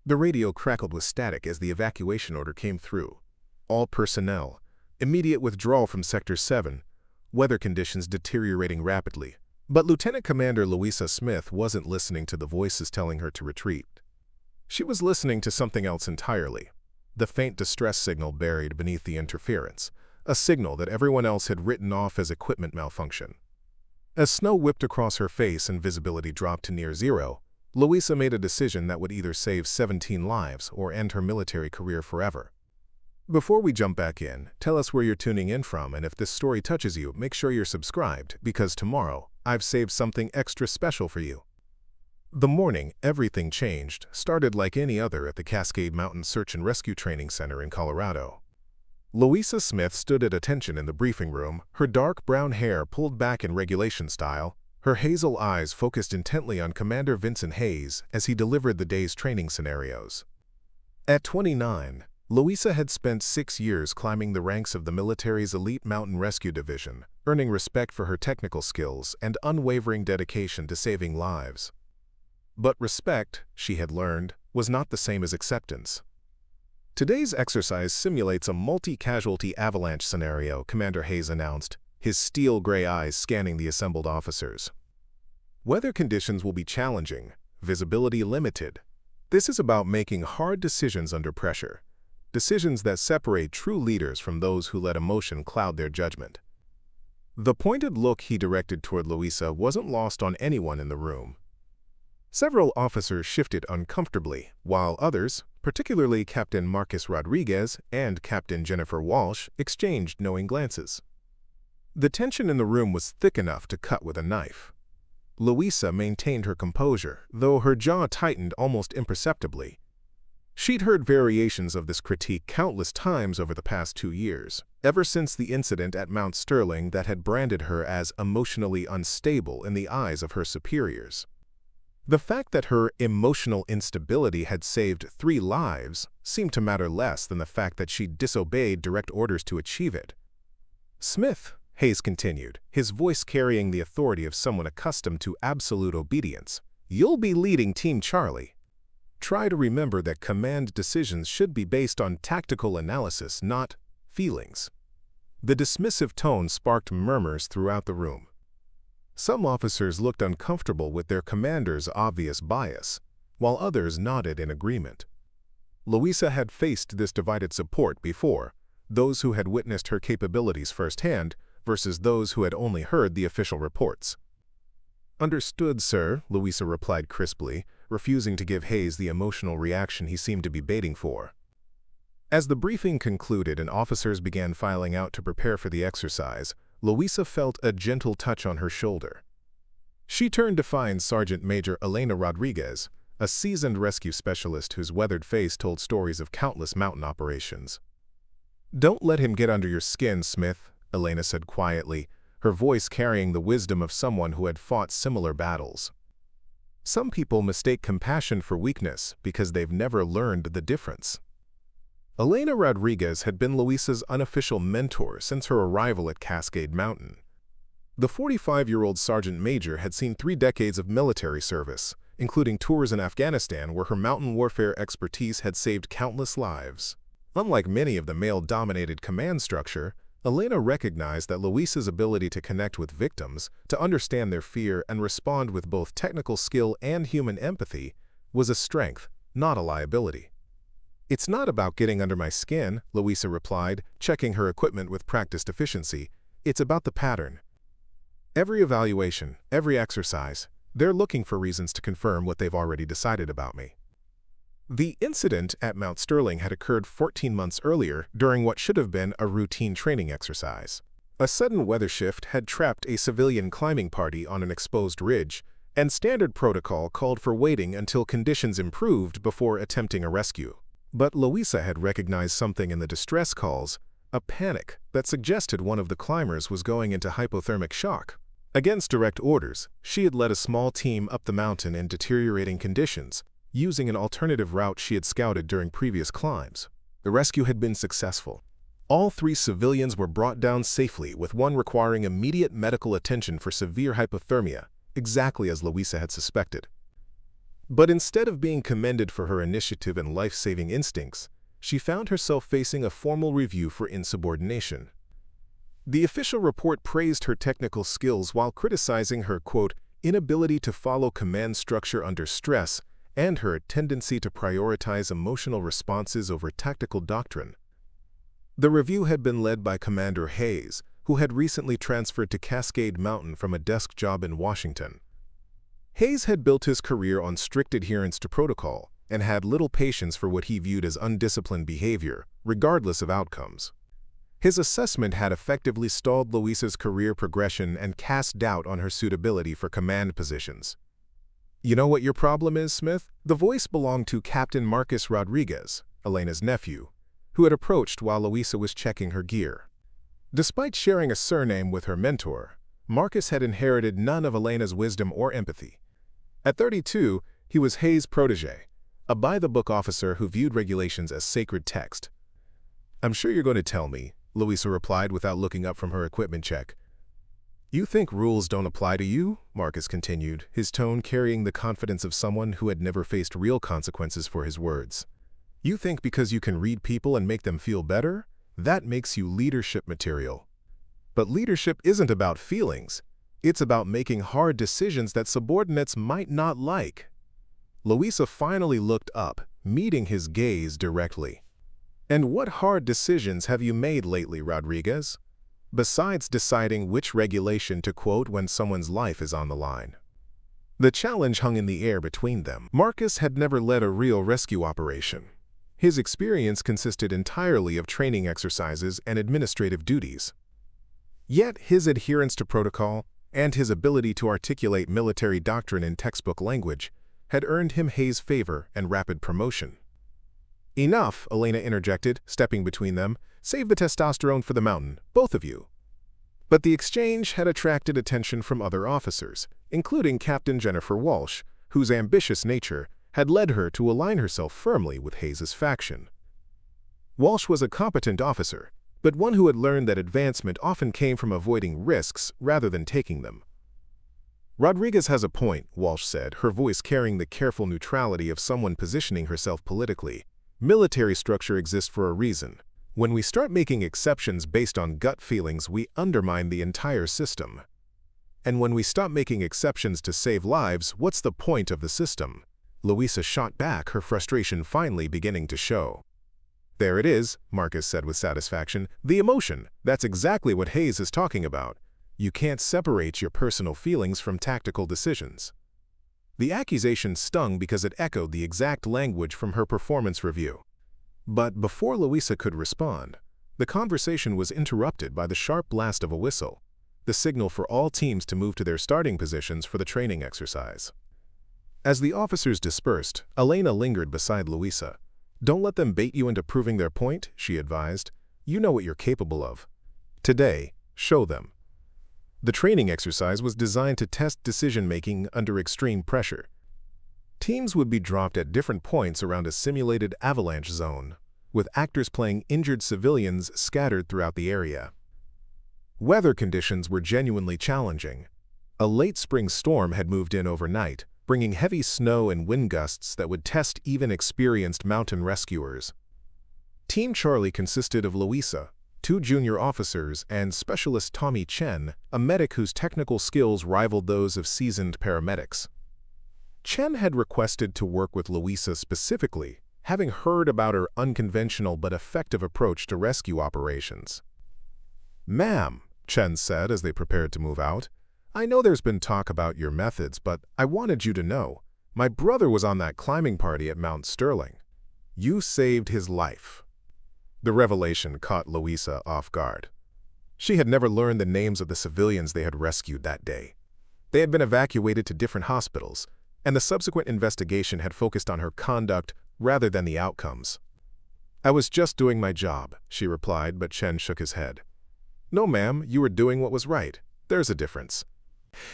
The radio crackled with static as the evacuation order came through. All personnel, immediate withdrawal from Sector 7, weather conditions deteriorating rapidly. But Lieutenant Commander Louisa Smith wasn't listening to the voices telling her to retreat. She was listening to something else entirely. The faint distress signal buried beneath the interference, a signal that everyone else had written off as equipment malfunction. As snow whipped across her face and visibility dropped to near zero, Louisa made a decision that would either save 17 lives or end her military career forever. Before we jump back in, tell us where you're tuning in from, and if this story touches you, make sure you're subscribed, because tomorrow, I've saved something extra special for you. The morning everything changed started like any other at the Cascade Mountain Search and Rescue Training Center in Colorado. Louisa Smith stood at attention in the briefing room, her dark brown hair pulled back in regulation style, her hazel eyes focused intently on Commander Vincent Hayes as he delivered the day's training scenarios. At 29, Louisa had spent 6 years climbing the ranks of the military's elite mountain rescue division, earning respect for her technical skills and unwavering dedication to saving lives. But respect, she had learned, was not the same as acceptance. Today's exercise simulates a multi-casualty avalanche scenario, Commander Hayes announced, his steel-gray eyes scanning the assembled officers. Weather conditions will be challenging, visibility limited. This is about making hard decisions under pressure. Decisions that separate true leaders from those who let emotion cloud their judgment. The pointed look he directed toward Louisa wasn't lost on anyone in the room. Several officers shifted uncomfortably, while others, particularly Captain Marcus Rodriguez and Captain Jennifer Walsh, exchanged knowing glances. The tension in the room was thick enough to cut with a knife. Louisa maintained her composure, though her jaw tightened almost imperceptibly. She'd heard variations of this critique countless times over the past 2 years, ever since the incident at Mount Sterling that had branded her as emotionally unstable in the eyes of her superiors. The fact that her emotional instability had saved 3 lives seemed to matter less than the fact that she'd disobeyed direct orders to achieve it. "Smith," Hayes continued, his voice carrying the authority of someone accustomed to absolute obedience, "you'll be leading Team Charlie. Try to remember that command decisions should be based on tactical analysis, not feelings." The dismissive tone sparked murmurs throughout the room. Some officers looked uncomfortable with their commander's obvious bias, while others nodded in agreement. Louisa had faced this divided support before, those who had witnessed her capabilities firsthand versus those who had only heard the official reports. "Understood, sir," Louisa replied crisply, refusing to give Hayes the emotional reaction he seemed to be baiting for. As the briefing concluded and officers began filing out to prepare for the exercise, Louisa felt a gentle touch on her shoulder. She turned to find Sergeant Major Elena Rodriguez, a seasoned rescue specialist whose weathered face told stories of countless mountain operations. "Don't let him get under your skin, Smith," Elena said quietly, her voice carrying the wisdom of someone who had fought similar battles. "Some people mistake compassion for weakness because they've never learned the difference." Elena Rodriguez had been Louisa's unofficial mentor since her arrival at Cascade Mountain. The 45-year-old Sergeant Major had seen 3 decades of military service, including tours in Afghanistan where her mountain warfare expertise had saved countless lives. Unlike many of the male-dominated command structure, Elena recognized that Louisa's ability to connect with victims, to understand their fear and respond with both technical skill and human empathy, was a strength, not a liability. "It's not about getting under my skin," Louisa replied, checking her equipment with practiced efficiency. "It's about the pattern. Every evaluation, every exercise, they're looking for reasons to confirm what they've already decided about me." The incident at Mount Sterling had occurred 14 months earlier during what should have been a routine training exercise. A sudden weather shift had trapped a civilian climbing party on an exposed ridge, and standard protocol called for waiting until conditions improved before attempting a rescue. But Louisa had recognized something in the distress calls, a panic that suggested one of the climbers was going into hypothermic shock. Against direct orders, she had led a small team up the mountain in deteriorating conditions, using an alternative route she had scouted during previous climbs. The rescue had been successful. All 3 civilians were brought down safely, with one requiring immediate medical attention for severe hypothermia, exactly as Louisa had suspected. But instead of being commended for her initiative and life-saving instincts, she found herself facing a formal review for insubordination. The official report praised her technical skills while criticizing her, quote, inability to follow command structure under stress and her tendency to prioritize emotional responses over tactical doctrine. The review had been led by Commander Hayes, who had recently transferred to Cascade Mountain from a desk job in Washington. Hayes had built his career on strict adherence to protocol and had little patience for what he viewed as undisciplined behavior, regardless of outcomes. His assessment had effectively stalled Luisa's career progression and cast doubt on her suitability for command positions. "You know what your problem is, Smith?" The voice belonged to Captain Marcus Rodriguez, Elena's nephew, who had approached while Luisa was checking her gear. Despite sharing a surname with her mentor, Marcus had inherited none of Elena's wisdom or empathy. At 32, he was Hayes' protege, a by-the-book officer who viewed regulations as sacred text. "I'm sure you're going to tell me," Luisa replied without looking up from her equipment check. "You think rules don't apply to you?" Marcus continued, his tone carrying the confidence of someone who had never faced real consequences for his words. "You think because you can read people and make them feel better, that makes you leadership material. But leadership isn't about feelings. It's about making hard decisions that subordinates might not like." Luisa finally looked up, meeting his gaze directly. "And what hard decisions have you made lately, Rodriguez? Besides deciding which regulation to quote when someone's life is on the line." The challenge hung in the air between them. Marcus had never led a real rescue operation. His experience consisted entirely of training exercises and administrative duties. Yet his adherence to protocol and his ability to articulate military doctrine in textbook language had earned him Hayes' favor and rapid promotion. "Enough," Elena interjected, stepping between them. "Save the testosterone for the mountain, both of you." But the exchange had attracted attention from other officers, including Captain Jennifer Walsh, whose ambitious nature had led her to align herself firmly with Hayes' faction. Walsh was a competent officer, but one who had learned that advancement often came from avoiding risks rather than taking them. "Rodriguez has a point," Walsh said, her voice carrying the careful neutrality of someone positioning herself politically. "Military structure exists for a reason. When we start making exceptions based on gut feelings, we undermine the entire system. And when we stop making exceptions to save lives, what's the point of the system?" Luisa shot back, her frustration finally beginning to show. "There it is," Marcus said with satisfaction. "The emotion. That's exactly what Hayes is talking about. You can't separate your personal feelings from tactical decisions." The accusation stung because it echoed the exact language from her performance review. But before Luisa could respond, the conversation was interrupted by the sharp blast of a whistle, the signal for all teams to move to their starting positions for the training exercise. As the officers dispersed, Elena lingered beside Luisa. "Don't let them bait you into proving their point," she advised. "You know what you're capable of. Today, show them." The training exercise was designed to test decision-making under extreme pressure. Teams would be dropped at different points around a simulated avalanche zone, with actors playing injured civilians scattered throughout the area. Weather conditions were genuinely challenging. A late spring storm had moved in overnight, bringing heavy snow and wind gusts that would test even experienced mountain rescuers. Team Charlie consisted of Luisa, 2 junior officers, and Specialist Tommy Chen, a medic whose technical skills rivaled those of seasoned paramedics. Chen had requested to work with Luisa specifically, having heard about her unconventional but effective approach to rescue operations. "Ma'am," Chen said as they prepared to move out, "I know there's been talk about your methods, but I wanted you to know. My brother was on that climbing party at Mount Sterling. You saved his life." The revelation caught Luisa off guard. She had never learned the names of the civilians they had rescued that day. They had been evacuated to different hospitals, and the subsequent investigation had focused on her conduct rather than the outcomes. "I was just doing my job," she replied, but Chen shook his head. "No, ma'am, you were doing what was right. There's a difference."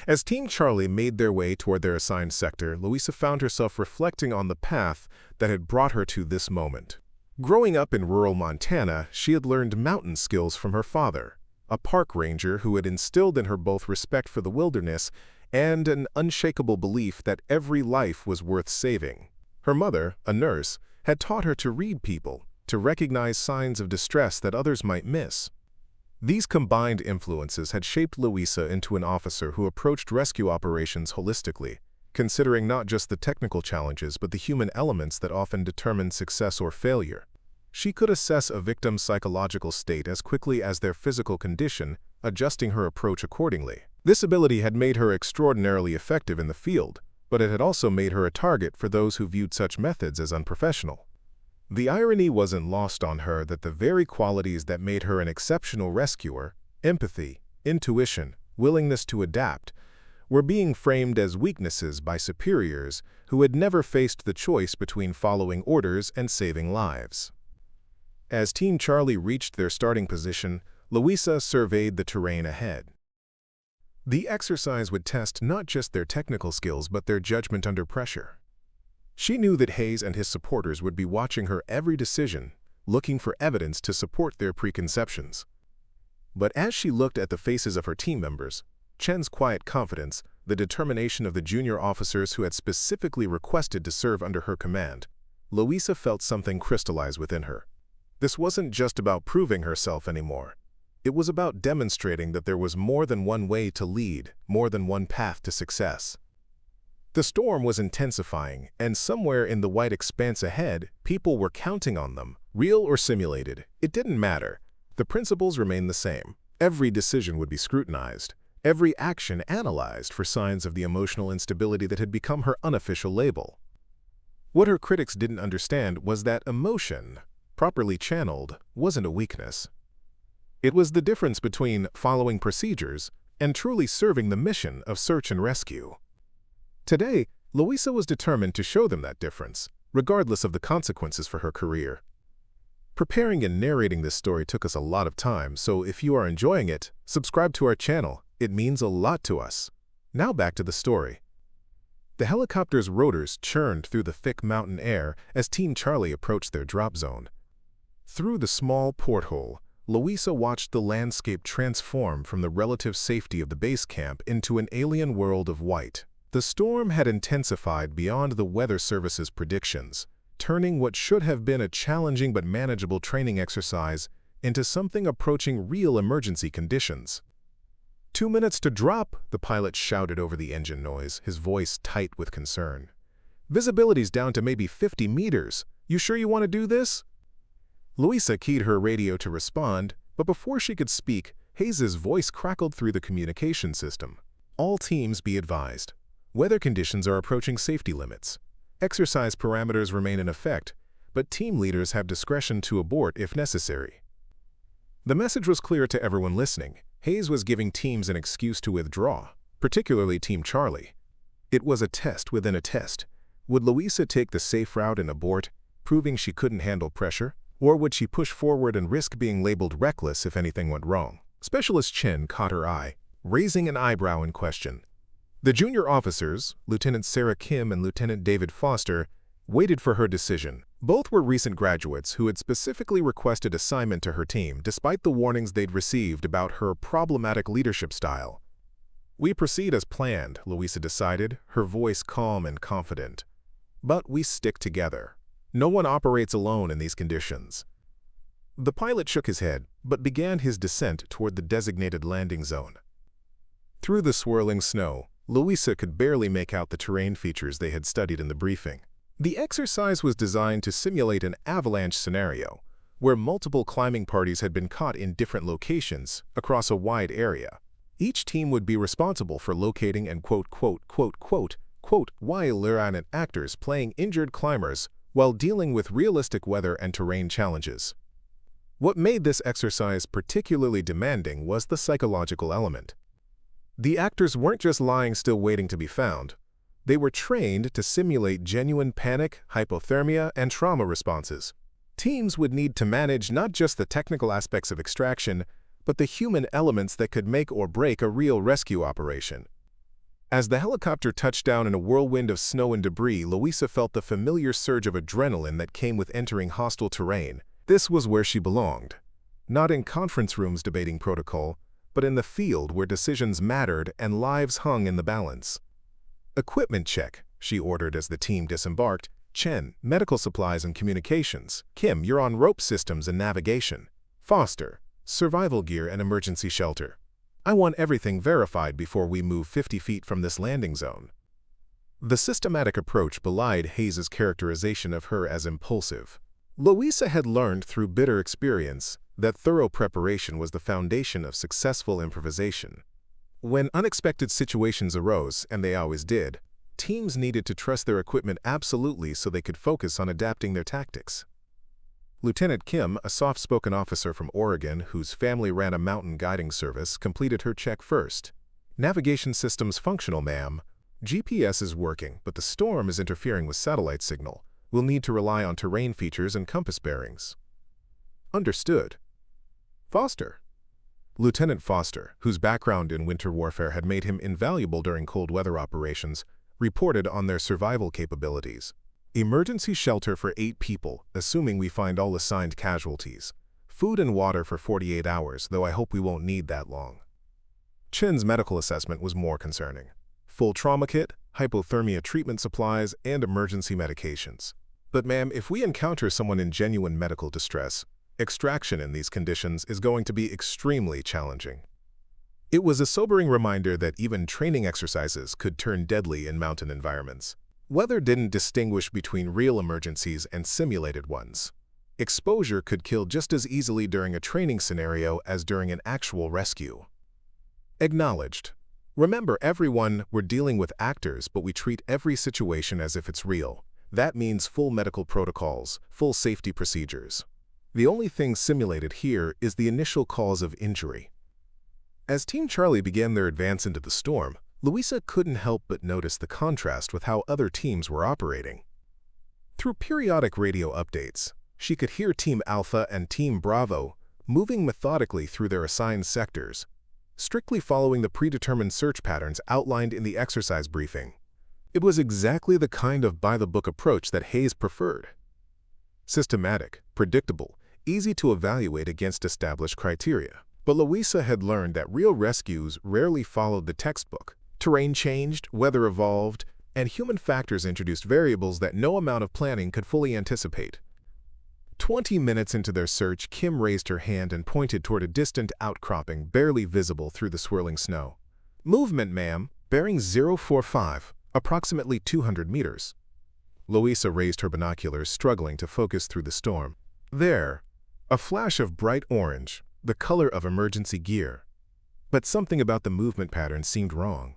As Team Charlie made their way toward their assigned sector, Luisa found herself reflecting on the path that had brought her to this moment. Growing up in rural Montana, she had learned mountain skills from her father, a park ranger who had instilled in her both respect for the wilderness and an unshakable belief that every life was worth saving. Her mother, a nurse, had taught her to read people, to recognize signs of distress that others might miss. These combined influences had shaped Louisa into an officer who approached rescue operations holistically, considering not just the technical challenges but the human elements that often determine success or failure. She could assess a victim's psychological state as quickly as their physical condition, adjusting her approach accordingly. This ability had made her extraordinarily effective in the field, but it had also made her a target for those who viewed such methods as unprofessional. The irony wasn't lost on her that the very qualities that made her an exceptional rescuer, empathy, intuition, willingness to adapt, were being framed as weaknesses by superiors who had never faced the choice between following orders and saving lives. As Team Charlie reached their starting position, Louisa surveyed the terrain ahead. The exercise would test not just their technical skills but their judgment under pressure. She knew that Hayes and his supporters would be watching her every decision, looking for evidence to support their preconceptions. But as she looked at the faces of her team members, Chen's quiet confidence, the determination of the junior officers who had specifically requested to serve under her command, Louisa felt something crystallize within her. This wasn't just about proving herself anymore. It was about demonstrating that there was more than one way to lead, more than one path to success. The storm was intensifying, and somewhere in the white expanse ahead, people were counting on them. Real or simulated, it didn't matter. The principles remained the same. Every decision would be scrutinized, every action analyzed for signs of the emotional instability that had become her unofficial label. What her critics didn't understand was that emotion, properly channeled, wasn't a weakness. It was the difference between following procedures and truly serving the mission of search and rescue. Today, Louisa was determined to show them that difference, regardless of the consequences for her career. Preparing and narrating this story took us a lot of time, so if you are enjoying it, subscribe to our channel. It means a lot to us. Now back to the story. The helicopter's rotors churned through the thick mountain air as Team Charlie approached their drop zone. Through the small porthole, Louisa watched the landscape transform from the relative safety of the base camp into an alien world of white. The storm had intensified beyond the Weather Service's predictions, turning what should have been a challenging but manageable training exercise into something approaching real emergency conditions. 2 minutes to drop, the pilot shouted over the engine noise, his voice tight with concern. Visibility's down to maybe 50 meters. You sure you want to do this? Louisa keyed her radio to respond, but before she could speak, Hayes's voice crackled through the communication system. All teams be advised. Weather conditions are approaching safety limits. Exercise parameters remain in effect, but team leaders have discretion to abort if necessary. The message was clear to everyone listening. Hayes was giving teams an excuse to withdraw, particularly Team Charlie. It was a test within a test. Would Louisa take the safe route and abort, proving she couldn't handle pressure? Or would she push forward and risk being labeled reckless if anything went wrong? Specialist Chen caught her eye, raising an eyebrow in question. The junior officers, Lieutenant Sarah Kim and Lieutenant David Foster, waited for her decision. Both were recent graduates who had specifically requested assignment to her team despite the warnings they'd received about her problematic leadership style. We proceed as planned, Louisa decided, her voice calm and confident. But we stick together. No one operates alone in these conditions. The pilot shook his head, but began his descent toward the designated landing zone. Through the swirling snow, Louisa could barely make out the terrain features they had studied in the briefing. The exercise was designed to simulate an avalanche scenario, where multiple climbing parties had been caught in different locations across a wide area. Each team would be responsible for locating and while actors playing injured climbers while dealing with realistic weather and terrain challenges. What made this exercise particularly demanding was the psychological element. The actors weren't just lying still waiting to be found. They were trained to simulate genuine panic, hypothermia, and trauma responses. Teams would need to manage not just the technical aspects of extraction, but the human elements that could make or break a real rescue operation. As the helicopter touched down in a whirlwind of snow and debris, Louisa felt the familiar surge of adrenaline that came with entering hostile terrain. This was where she belonged. Not in conference rooms debating protocol, but in the field where decisions mattered and lives hung in the balance. "Equipment check," she ordered as the team disembarked. "Chen, medical supplies and communications. Kim, you're on rope systems and navigation. Foster, survival gear and emergency shelter. I want everything verified before we move 50 feet from this landing zone." The systematic approach belied Hayes's characterization of her as impulsive. Louisa had learned through bitter experience that thorough preparation was the foundation of successful improvisation. When unexpected situations arose, and they always did, teams needed to trust their equipment absolutely so they could focus on adapting their tactics. Lieutenant Kim, a soft-spoken officer from Oregon whose family ran a mountain guiding service, completed her check first. "Navigation systems functional, ma'am. GPS is working, but the storm is interfering with satellite signal. We'll need to rely on terrain features and compass bearings." "Understood." "Foster." Lieutenant Foster, whose background in winter warfare had made him invaluable during cold weather operations, reported on their survival capabilities. "Emergency shelter for 8 people, assuming we find all assigned casualties. Food and water for 48 hours, though I hope we won't need that long." Chen's medical assessment was more concerning. Full trauma kit, hypothermia treatment supplies, and emergency medications. "But ma'am, if we encounter someone in genuine medical distress, extraction in these conditions is going to be extremely challenging." It was a sobering reminder that even training exercises could turn deadly in mountain environments. Weather didn't distinguish between real emergencies and simulated ones. Exposure could kill just as easily during a training scenario as during an actual rescue. Acknowledged. "Remember, everyone, we're dealing with actors, but we treat every situation as if it's real. That means full medical protocols, full safety procedures. The only thing simulated here is the initial cause of injury." As Team Charlie began their advance into the storm, Louisa couldn't help but notice the contrast with how other teams were operating. Through periodic radio updates, she could hear Team Alpha and Team Bravo moving methodically through their assigned sectors, strictly following the predetermined search patterns outlined in the exercise briefing. It was exactly the kind of by-the-book approach that Hayes preferred. Systematic, predictable, easy to evaluate against established criteria. But Louisa had learned that real rescues rarely followed the textbook. Terrain changed, weather evolved, and human factors introduced variables that no amount of planning could fully anticipate. 20 minutes into their search, Kim raised her hand and pointed toward a distant outcropping barely visible through the swirling snow. "Movement, ma'am. Bearing 045, approximately 200 meters." Louisa raised her binoculars, struggling to focus through the storm. There, a flash of bright orange, the color of emergency gear. But something about the movement pattern seemed wrong.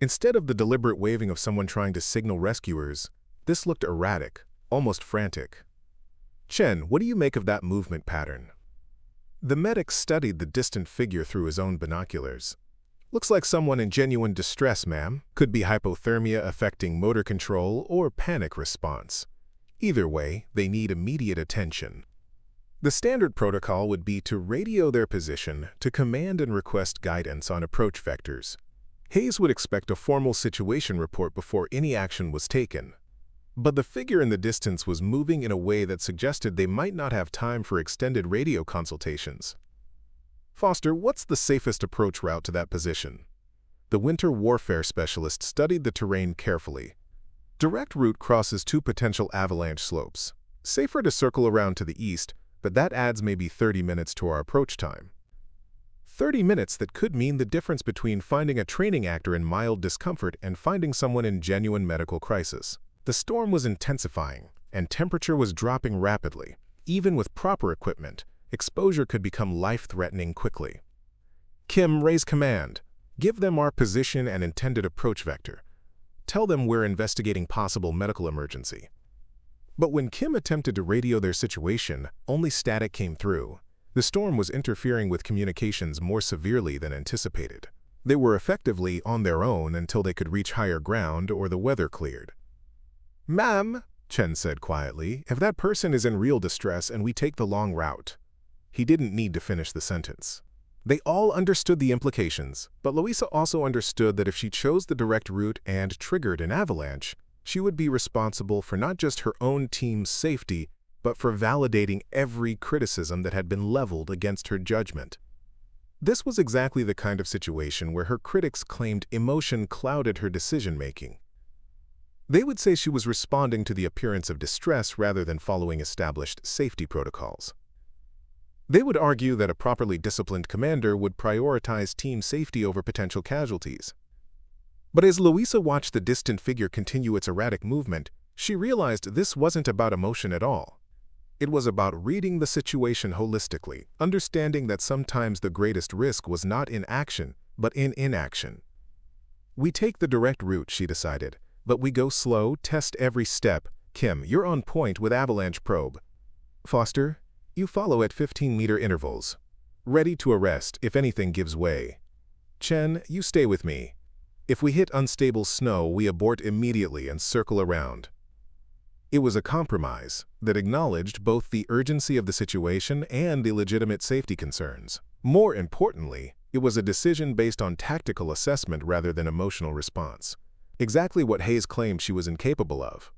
Instead of the deliberate waving of someone trying to signal rescuers, this looked erratic, almost frantic. "Chen, what do you make of that movement pattern?" The medic studied the distant figure through his own binoculars. "Looks like someone in genuine distress, ma'am. Could be hypothermia affecting motor control or panic response. Either way, they need immediate attention." The standard protocol would be to radio their position to command and request guidance on approach vectors. Hayes would expect a formal situation report before any action was taken. But the figure in the distance was moving in a way that suggested they might not have time for extended radio consultations. "Foster, what's the safest approach route to that position?" The winter warfare specialist studied the terrain carefully. "Direct route crosses 2 potential avalanche slopes. Safer to circle around to the east, but that adds maybe 30 minutes to our approach time." 30 minutes that could mean the difference between finding a training actor in mild discomfort and finding someone in genuine medical crisis. The storm was intensifying, and temperature was dropping rapidly. Even with proper equipment, exposure could become life-threatening quickly. "Kim, raise command. Give them our position and intended approach vector. Tell them we're investigating possible medical emergency." But when Kim attempted to radio their situation, only static came through. The storm was interfering with communications more severely than anticipated. They were effectively on their own until they could reach higher ground or the weather cleared. "Ma'am," Chen said quietly, "if that person is in real distress and we take the long route." He didn't need to finish the sentence. They all understood the implications, but Louisa also understood that if she chose the direct route and triggered an avalanche, she would be responsible for not just her own team's safety, but for validating every criticism that had been leveled against her judgment. This was exactly the kind of situation where her critics claimed emotion clouded her decision-making. They would say she was responding to the appearance of distress rather than following established safety protocols. They would argue that a properly disciplined commander would prioritize team safety over potential casualties. But as Louisa watched the distant figure continue its erratic movement, she realized this wasn't about emotion at all. It was about reading the situation holistically, understanding that sometimes the greatest risk was not in action, but in inaction. We take the direct route, she decided, but we go slow, test every step. Kim, you're on point with avalanche probe. Foster, you follow at 15-meter intervals. Ready to arrest if anything gives way. Chen, you stay with me. If we hit unstable snow, we abort immediately and circle around. It was a compromise that acknowledged both the urgency of the situation and the legitimate safety concerns. More importantly, it was a decision based on tactical assessment rather than emotional response. Exactly what Hayes claimed she was incapable of.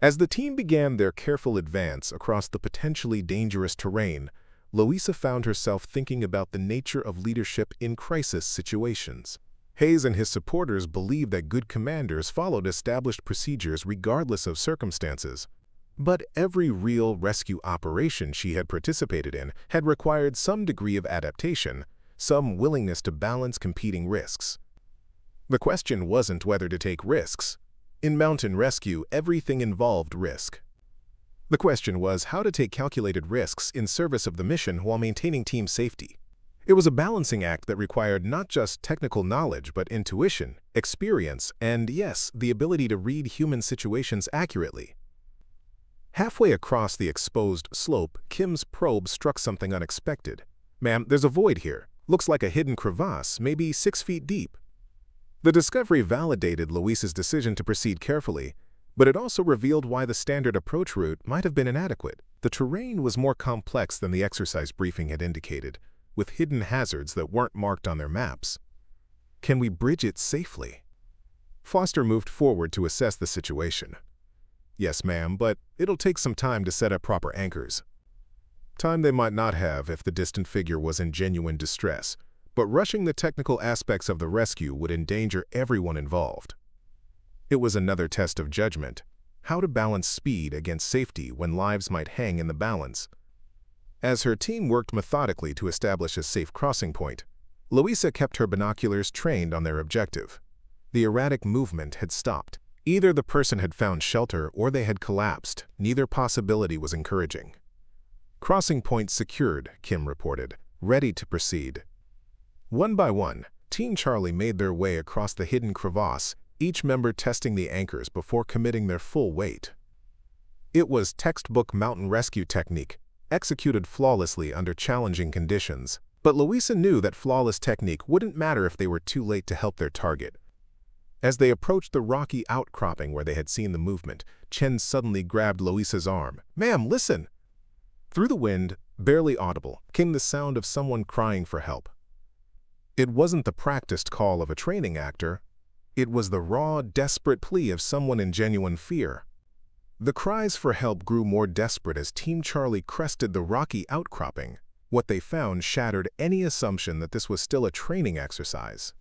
As the team began their careful advance across the potentially dangerous terrain, Louisa found herself thinking about the nature of leadership in crisis situations. Hayes and his supporters believed that good commanders followed established procedures regardless of circumstances. But every real rescue operation she had participated in had required some degree of adaptation, some willingness to balance competing risks. The question wasn't whether to take risks. In mountain rescue, everything involved risk. The question was how to take calculated risks in service of the mission while maintaining team safety. It was a balancing act that required not just technical knowledge but intuition, experience, and, yes, the ability to read human situations accurately. Halfway across the exposed slope, Kim's probe struck something unexpected. Ma'am, there's a void here. Looks like a hidden crevasse, maybe 6 feet deep. The discovery validated Louisa's decision to proceed carefully, but it also revealed why the standard approach route might have been inadequate. The terrain was more complex than the exercise briefing had indicated, with hidden hazards that weren't marked on their maps. Can we bridge it safely? Foster moved forward to assess the situation. Yes, ma'am, but it'll take some time to set up proper anchors. Time they might not have if the distant figure was in genuine distress, but rushing the technical aspects of the rescue would endanger everyone involved. It was another test of judgment, how to balance speed against safety when lives might hang in the balance. As her team worked methodically to establish a safe crossing point, Louisa kept her binoculars trained on their objective. The erratic movement had stopped. Either the person had found shelter or they had collapsed. Neither possibility was encouraging. Crossing point secured, Kim reported, ready to proceed. One by one, Team Charlie made their way across the hidden crevasse, each member testing the anchors before committing their full weight. It was textbook mountain rescue technique, executed flawlessly under challenging conditions. But Louisa knew that flawless technique wouldn't matter if they were too late to help their target. As they approached the rocky outcropping where they had seen the movement, Chen suddenly grabbed Louisa's arm. "Ma'am, listen!" Through the wind, barely audible, came the sound of someone crying for help. It wasn't the practiced call of a training actor. It was the raw, desperate plea of someone in genuine fear. The cries for help grew more desperate as Team Charlie crested the rocky outcropping. What they found shattered any assumption that this was still a training exercise.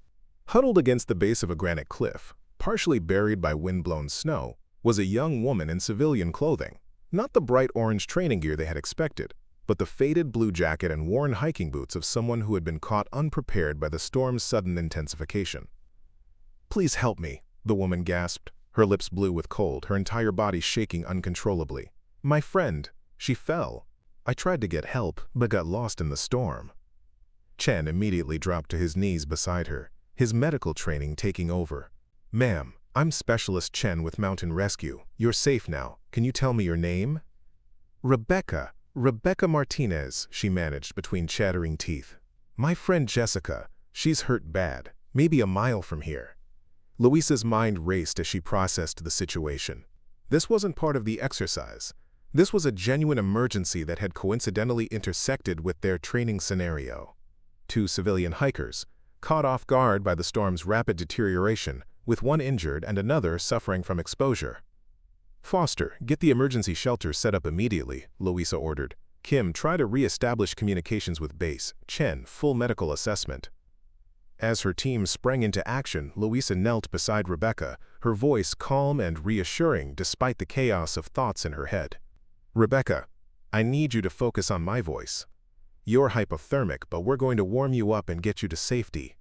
Huddled against the base of a granite cliff, partially buried by wind-blown snow, was a young woman in civilian clothing. Not the bright orange training gear they had expected, but the faded blue jacket and worn hiking boots of someone who had been caught unprepared by the storm's sudden intensification. "Please help me," the woman gasped, her lips blue with cold, her entire body shaking uncontrollably. "My friend, she fell. I tried to get help, but got lost in the storm." Chen immediately dropped to his knees beside her, his medical training taking over. "Ma'am, I'm Specialist Chen with Mountain Rescue. You're safe now. Can you tell me your name?" "Rebecca Martinez," she managed between chattering teeth. "My friend Jessica, she's hurt bad, maybe a mile from here." Louisa's mind raced as she processed the situation. This wasn't part of the exercise. This was a genuine emergency that had coincidentally intersected with their training scenario. 2 civilian hikers, caught off guard by the storm's rapid deterioration, with one injured and another suffering from exposure. "Foster, get the emergency shelter set up immediately," Louisa ordered. Kim, try to re-establish communications with base. Chen, full medical assessment. As her team sprang into action, Louisa knelt beside Rebecca, her voice calm and reassuring despite the chaos of thoughts in her head. Rebecca, I need you to focus on my voice. You're hypothermic, but we're going to warm you up and get you to safety.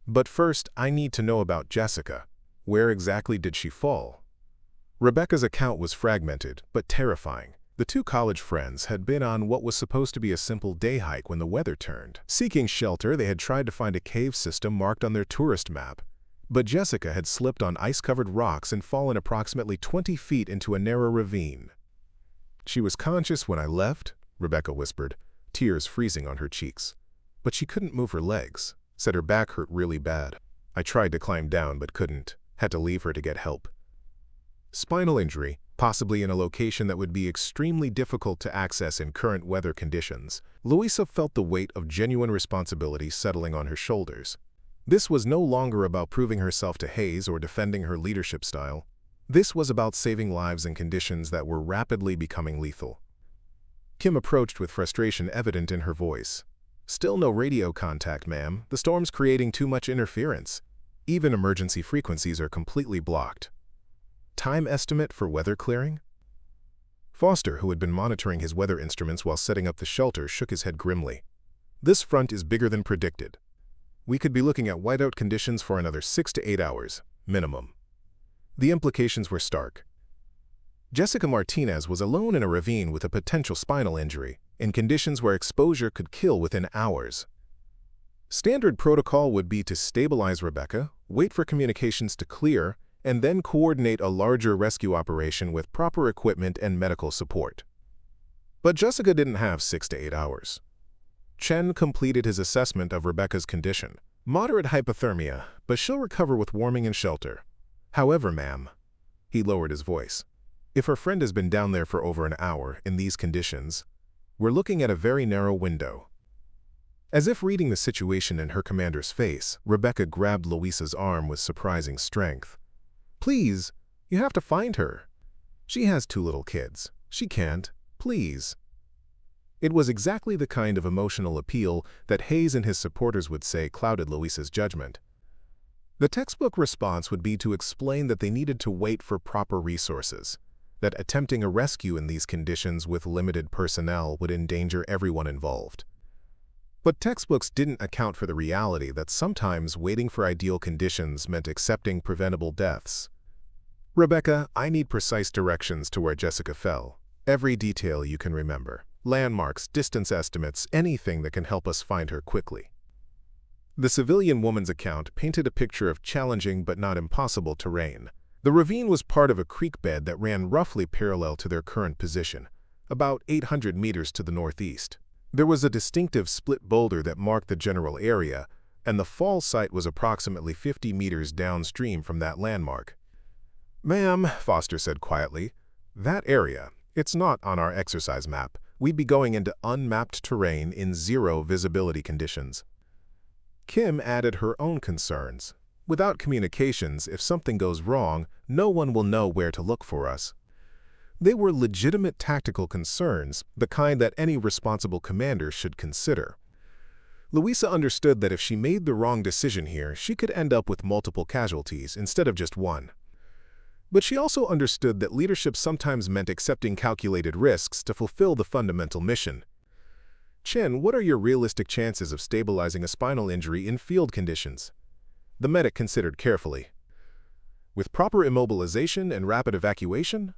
But first, I need to know about Jessica. Where exactly did she fall? Rebecca's account was fragmented, but terrifying. The two college friends had been on what was supposed to be a simple day hike when the weather turned. Seeking shelter, they had tried to find a cave system marked on their tourist map. But Jessica had slipped on ice-covered rocks and fallen approximately 20 feet into a narrow ravine. She was conscious when I left, Rebecca whispered, tears freezing on her cheeks. But she couldn't move her legs, said her back hurt really bad. I tried to climb down but couldn't, had to leave her to get help. Spinal injury, possibly in a location that would be extremely difficult to access in current weather conditions. Louisa felt the weight of genuine responsibility settling on her shoulders. This was no longer about proving herself to Hayes or defending her leadership style. This was about saving lives in conditions that were rapidly becoming lethal. Kim approached with frustration evident in her voice. Still no radio contact, ma'am. The storm's creating too much interference. Even emergency frequencies are completely blocked. Time estimate for weather clearing? Foster, who had been monitoring his weather instruments while setting up the shelter, shook his head grimly. This front is bigger than predicted. We could be looking at whiteout conditions for another 6 to 8 hours, minimum. The implications were stark. Jessica Martinez was alone in a ravine with a potential spinal injury, in conditions where exposure could kill within hours. Standard protocol would be to stabilize Rebecca, wait for communications to clear, and then coordinate a larger rescue operation with proper equipment and medical support. But Jessica didn't have 6 to 8 hours. Chen completed his assessment of Rebecca's condition. Moderate hypothermia, but she'll recover with warming and shelter. However, ma'am, he lowered his voice, if her friend has been down there for over an hour in these conditions, we're looking at a very narrow window. As if reading the situation in her commander's face, Rebecca grabbed Louisa's arm with surprising strength. Please, you have to find her. She has 2 little kids. She can't. Please. It was exactly the kind of emotional appeal that Hayes and his supporters would say clouded Louisa's judgment. The textbook response would be to explain that they needed to wait for proper resources, that attempting a rescue in these conditions with limited personnel would endanger everyone involved. But textbooks didn't account for the reality that sometimes waiting for ideal conditions meant accepting preventable deaths. Rebecca, I need precise directions to where Jessica fell. Every detail you can remember. Landmarks, distance estimates, anything that can help us find her quickly. The civilian woman's account painted a picture of challenging but not impossible terrain. The ravine was part of a creek bed that ran roughly parallel to their current position, about 800 meters to the northeast. There was a distinctive split boulder that marked the general area, and the fall site was approximately 50 meters downstream from that landmark. Ma'am, Foster said quietly, that area, it's not on our exercise map. We'd be going into unmapped terrain in 0 visibility conditions. Kim added her own concerns. Without communications, if something goes wrong, no one will know where to look for us. They were legitimate tactical concerns, the kind that any responsible commander should consider. Louisa understood that if she made the wrong decision here, she could end up with multiple casualties instead of just one. But she also understood that leadership sometimes meant accepting calculated risks to fulfill the fundamental mission. Chen, what are your realistic chances of stabilizing a spinal injury in field conditions? The medic considered carefully. With proper immobilization and rapid evacuation?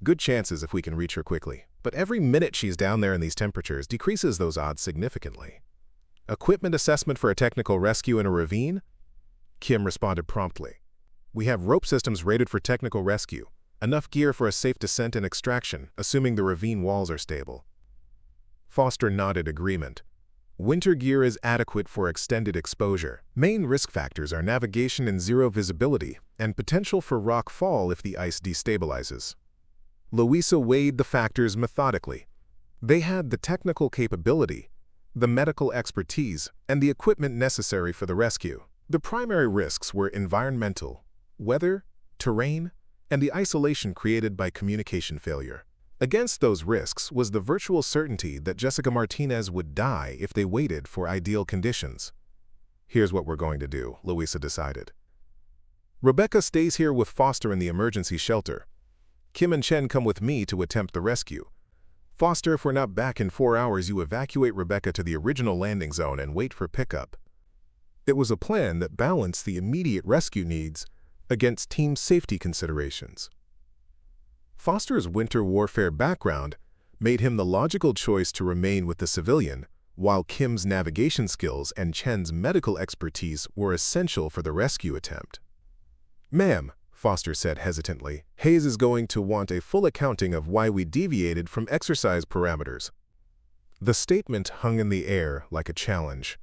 Good chances if we can reach her quickly. But every minute she's down there in these temperatures decreases those odds significantly. Equipment assessment for a technical rescue in a ravine? Kim responded promptly. We have rope systems rated for technical rescue. Enough gear for a safe descent and extraction, assuming the ravine walls are stable. Foster nodded agreement. Winter gear is adequate for extended exposure. Main risk factors are navigation in 0 visibility and potential for rock fall if the ice destabilizes. Louisa weighed the factors methodically. They had the technical capability, the medical expertise, and the equipment necessary for the rescue. The primary risks were environmental, weather, terrain, and the isolation created by communication failure. Against those risks was the virtual certainty that Jessica Martinez would die if they waited for ideal conditions. "Here's what we're going to do," Louisa decided. "Rebecca stays here with Foster in the emergency shelter. Kim and Chen come with me to attempt the rescue. Foster, if we're not back in 4 hours, you evacuate Rebecca to the original landing zone and wait for pickup." It was a plan that balanced the immediate rescue needs against team safety considerations. Foster's winter warfare background made him the logical choice to remain with the civilian, while Kim's navigation skills and Chen's medical expertise were essential for the rescue attempt. "Ma'am," Foster said hesitantly, "Hayes is going to want a full accounting of why we deviated from exercise parameters." The statement hung in the air like a challenge.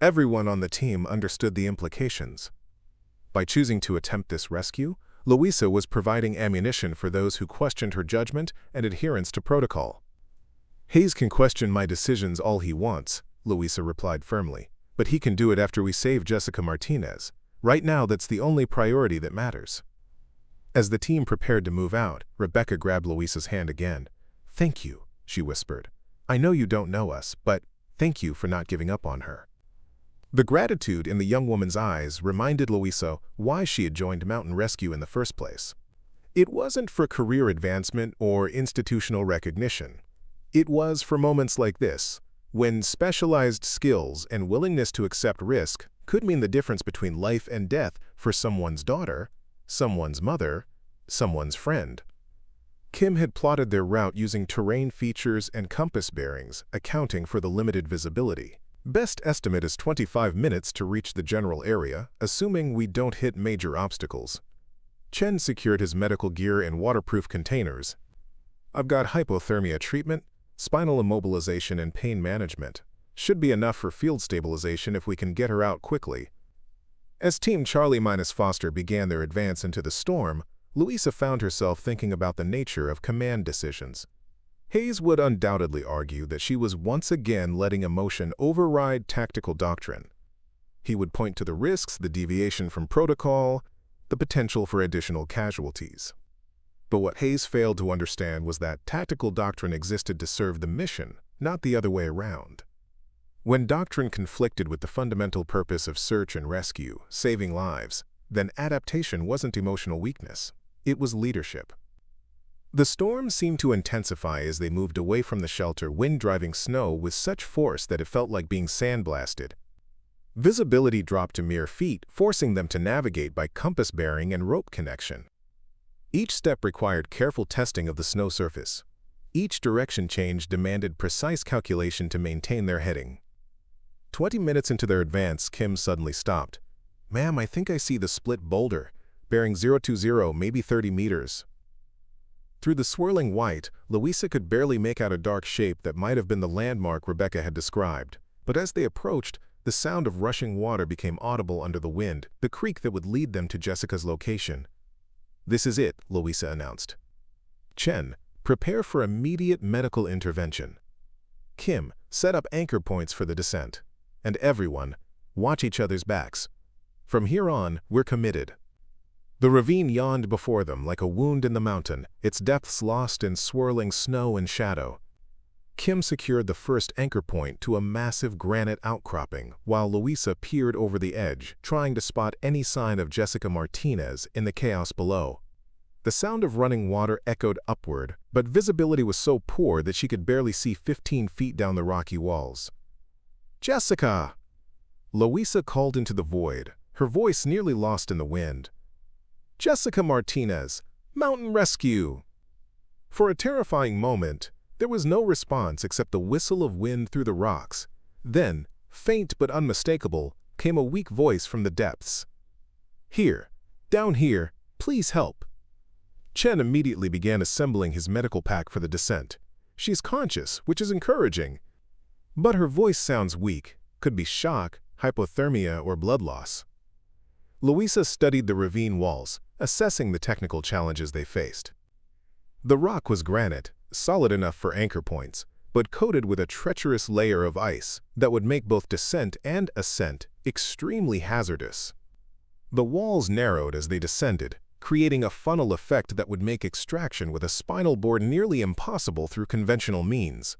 Everyone on the team understood the implications. By choosing to attempt this rescue, Louisa was providing ammunition for those who questioned her judgment and adherence to protocol. "Hayes can question my decisions all he wants," Louisa replied firmly, "but he can do it after we save Jessica Martinez. Right now, that's the only priority that matters." As the team prepared to move out, Rebecca grabbed Louisa's hand again. "Thank you," she whispered. "I know you don't know us, but thank you for not giving up on her." The gratitude in the young woman's eyes reminded Louisa why she had joined Mountain Rescue in the first place. It wasn't for career advancement or institutional recognition. It was for moments like this, when specialized skills and willingness to accept risk could mean the difference between life and death for someone's daughter, someone's mother, someone's friend. Kim had plotted their route using terrain features and compass bearings, accounting for the limited visibility. "Best estimate is 25 minutes to reach the general area, assuming we don't hit major obstacles." Chen secured his medical gear in waterproof containers. "I've got hypothermia treatment, spinal immobilization, and pain management. Should be enough for field stabilization if we can get her out quickly." As Team Charlie minus Foster began their advance into the storm, Louisa found herself thinking about the nature of command decisions. Hayes would undoubtedly argue that she was once again letting emotion override tactical doctrine. He would point to the risks, the deviation from protocol, the potential for additional casualties. But what Hayes failed to understand was that tactical doctrine existed to serve the mission, not the other way around. When doctrine conflicted with the fundamental purpose of search and rescue, saving lives, then adaptation wasn't emotional weakness. It was leadership. The storm seemed to intensify as they moved away from the shelter, wind driving snow with such force that it felt like being sandblasted. Visibility dropped to mere feet, forcing them to navigate by compass bearing and rope connection. Each step required careful testing of the snow surface. Each direction change demanded precise calculation to maintain their heading. 20 minutes into their advance, Kim suddenly stopped. "Ma'am, I think I see the split boulder, bearing 020, maybe 30 meters. Through the swirling white, Louisa could barely make out a dark shape that might have been the landmark Rebecca had described. But as they approached, the sound of rushing water became audible under the wind, the creek that would lead them to Jessica's location. "This is it," Louisa announced. "Chen, prepare for immediate medical intervention. Kim, set up anchor points for the descent. And everyone, watch each other's backs. From here on, we're committed." The ravine yawned before them like a wound in the mountain, its depths lost in swirling snow and shadow. Kim secured the first anchor point to a massive granite outcropping, while Louisa peered over the edge, trying to spot any sign of Jessica Martinez in the chaos below. The sound of running water echoed upward, but visibility was so poor that she could barely see 15 feet down the rocky walls. "Jessica!" Louisa called into the void, her voice nearly lost in the wind. "Jessica Martinez, Mountain Rescue!" For a terrifying moment, there was no response except the whistle of wind through the rocks. Then, faint but unmistakable, came a weak voice from the depths. "Here, down here, please help." Chen immediately began assembling his medical pack for the descent. She's conscious, which is encouraging. But her voice sounds weak, could be shock, hypothermia, or blood loss. Louisa studied the ravine walls, assessing the technical challenges they faced. The rock was granite, solid enough for anchor points, but coated with a treacherous layer of ice that would make both descent and ascent extremely hazardous. The walls narrowed as they descended, creating a funnel effect that would make extraction with a spinal board nearly impossible through conventional means.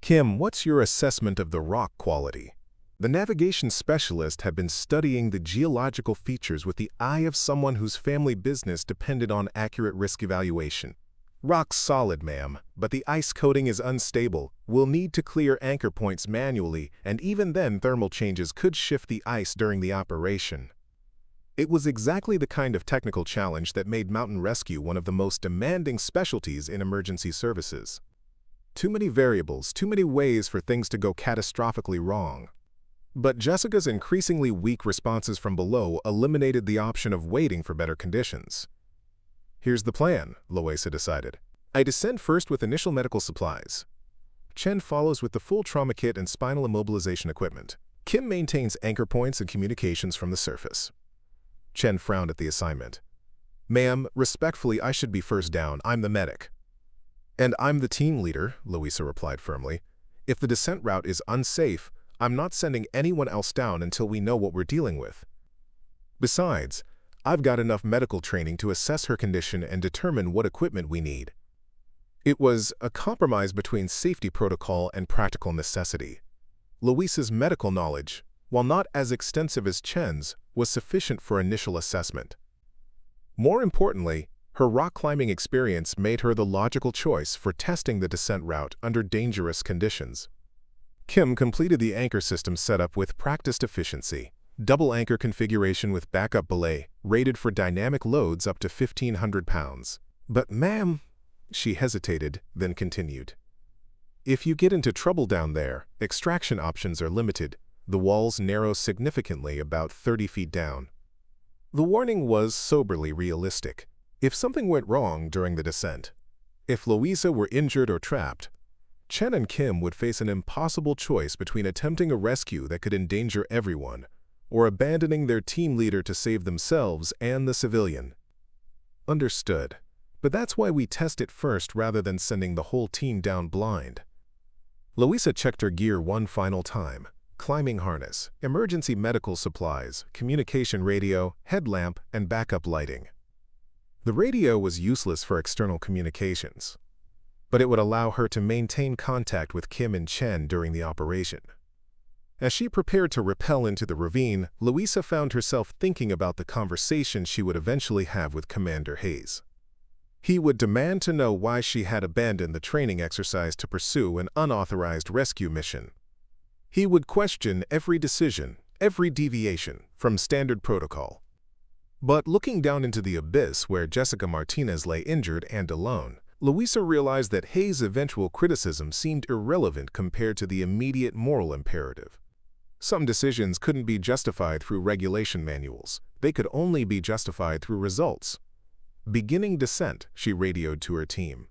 Kim, what's your assessment of the rock quality? The navigation specialist had been studying the geological features with the eye of someone whose family business depended on accurate risk evaluation. Rock's solid, ma'am, but the ice coating is unstable. We'll need to clear anchor points manually, and even then thermal changes could shift the ice during the operation. It was exactly the kind of technical challenge that made mountain rescue one of the most demanding specialties in emergency services. Too many variables, too many ways for things to go catastrophically wrong. But Jessica's increasingly weak responses from below eliminated the option of waiting for better conditions. Here's the plan, Louisa decided. I descend first with initial medical supplies. Chen follows with the full trauma kit and spinal immobilization equipment. Kim maintains anchor points and communications from the surface. Chen frowned at the assignment. Ma'am, respectfully, I should be first down. I'm the medic. And I'm the team leader, Louisa replied firmly. If the descent route is unsafe, I'm not sending anyone else down until we know what we're dealing with. Besides, I've got enough medical training to assess her condition and determine what equipment we need. It was a compromise between safety protocol and practical necessity. Louisa's medical knowledge, while not as extensive as Chen's, was sufficient for initial assessment. More importantly, her rock climbing experience made her the logical choice for testing the descent route under dangerous conditions. Kim completed the anchor system setup with practiced efficiency. Double anchor configuration with backup belay, rated for dynamic loads up to 1,500 pounds. But ma'am, she hesitated, then continued. If you get into trouble down there, extraction options are limited. The walls narrow significantly about 30 feet down. The warning was soberly realistic. If something went wrong during the descent, if Louisa were injured or trapped, Chen and Kim would face an impossible choice between attempting a rescue that could endanger everyone or abandoning their team leader to save themselves and the civilian. Understood. But that's why we test it first rather than sending the whole team down blind. Louisa checked her gear one final time. Climbing harness, emergency medical supplies, communication radio, headlamp, and backup lighting. The radio was useless for external communications, but it would allow her to maintain contact with Kim and Chen during the operation. As she prepared to rappel into the ravine, Louisa found herself thinking about the conversation she would eventually have with Commander Hayes. He would demand to know why she had abandoned the training exercise to pursue an unauthorized rescue mission. He would question every decision, every deviation from standard protocol. But looking down into the abyss where Jessica Martinez lay injured and alone, Louisa realized that Hayes' eventual criticism seemed irrelevant compared to the immediate moral imperative. Some decisions couldn't be justified through regulation manuals. They could only be justified through results. Beginning descent, she radioed to her team.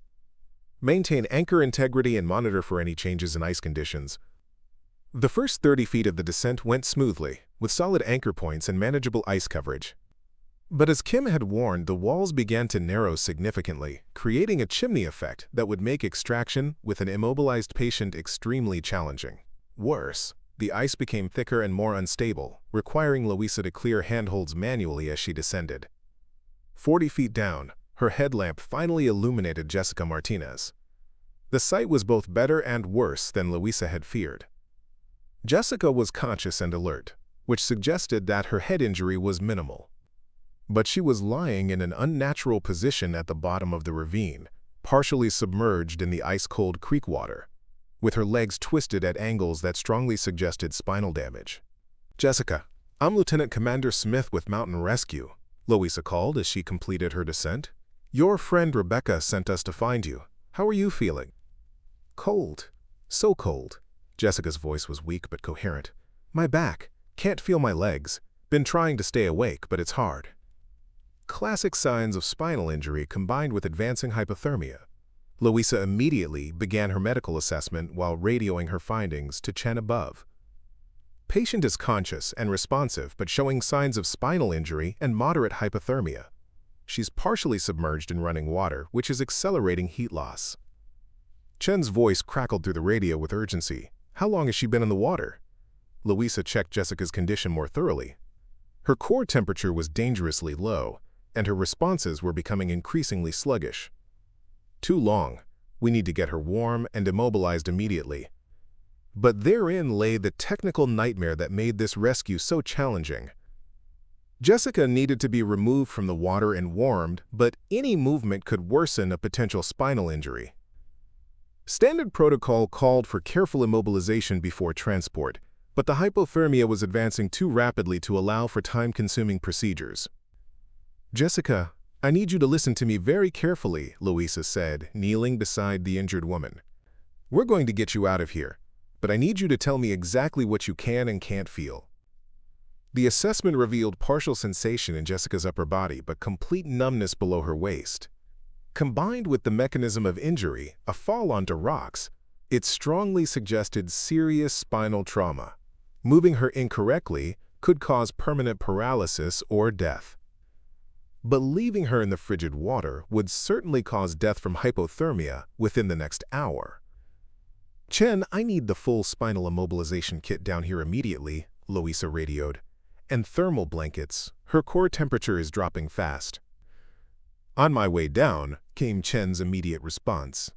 Maintain anchor integrity and monitor for any changes in ice conditions. The first 30 feet of the descent went smoothly, with solid anchor points and manageable ice coverage. But as Kim had warned, the walls began to narrow significantly, creating a chimney effect that would make extraction with an immobilized patient extremely challenging. Worse, the ice became thicker and more unstable, requiring Louisa to clear handholds manually as she descended. 40 feet down, her headlamp finally illuminated Jessica Martinez. The sight was both better and worse than Louisa had feared. Jessica was conscious and alert, which suggested that her head injury was minimal. But she was lying in an unnatural position at the bottom of the ravine, partially submerged in the ice-cold creek water, with her legs twisted at angles that strongly suggested spinal damage. Jessica, I'm Lieutenant Commander Smith with Mountain Rescue, Louisa called as she completed her descent. Your friend Rebecca sent us to find you. How are you feeling? Cold. So cold. Jessica's voice was weak but coherent. My back. Can't feel my legs. Been trying to stay awake, but it's hard. Classic signs of spinal injury combined with advancing hypothermia. Louisa immediately began her medical assessment while radioing her findings to Chen above. Patient is conscious and responsive but showing signs of spinal injury and moderate hypothermia. She's partially submerged in running water, which is accelerating heat loss. Chen's voice crackled through the radio with urgency. How long has she been in the water? Louisa checked Jessica's condition more thoroughly. Her core temperature was dangerously low, and her responses were becoming increasingly sluggish. Too long. We need to get her warm and immobilized immediately. But therein lay the technical nightmare that made this rescue so challenging. Jessica needed to be removed from the water and warmed, but any movement could worsen a potential spinal injury. Standard protocol called for careful immobilization before transport, but the hypothermia was advancing too rapidly to allow for time-consuming procedures. "Jessica, I need you to listen to me very carefully," Louisa said, kneeling beside the injured woman. "We're going to get you out of here, but I need you to tell me exactly what you can and can't feel." The assessment revealed partial sensation in Jessica's upper body but complete numbness below her waist. Combined with the mechanism of injury, a fall onto rocks, it strongly suggested serious spinal trauma. Moving her incorrectly could cause permanent paralysis or death. But leaving her in the frigid water would certainly cause death from hypothermia within the next hour. "Chen, I need the full spinal immobilization kit down here immediately," Louisa radioed. "And thermal blankets. Her core temperature is dropping fast." "On my way down," came Chen's immediate response.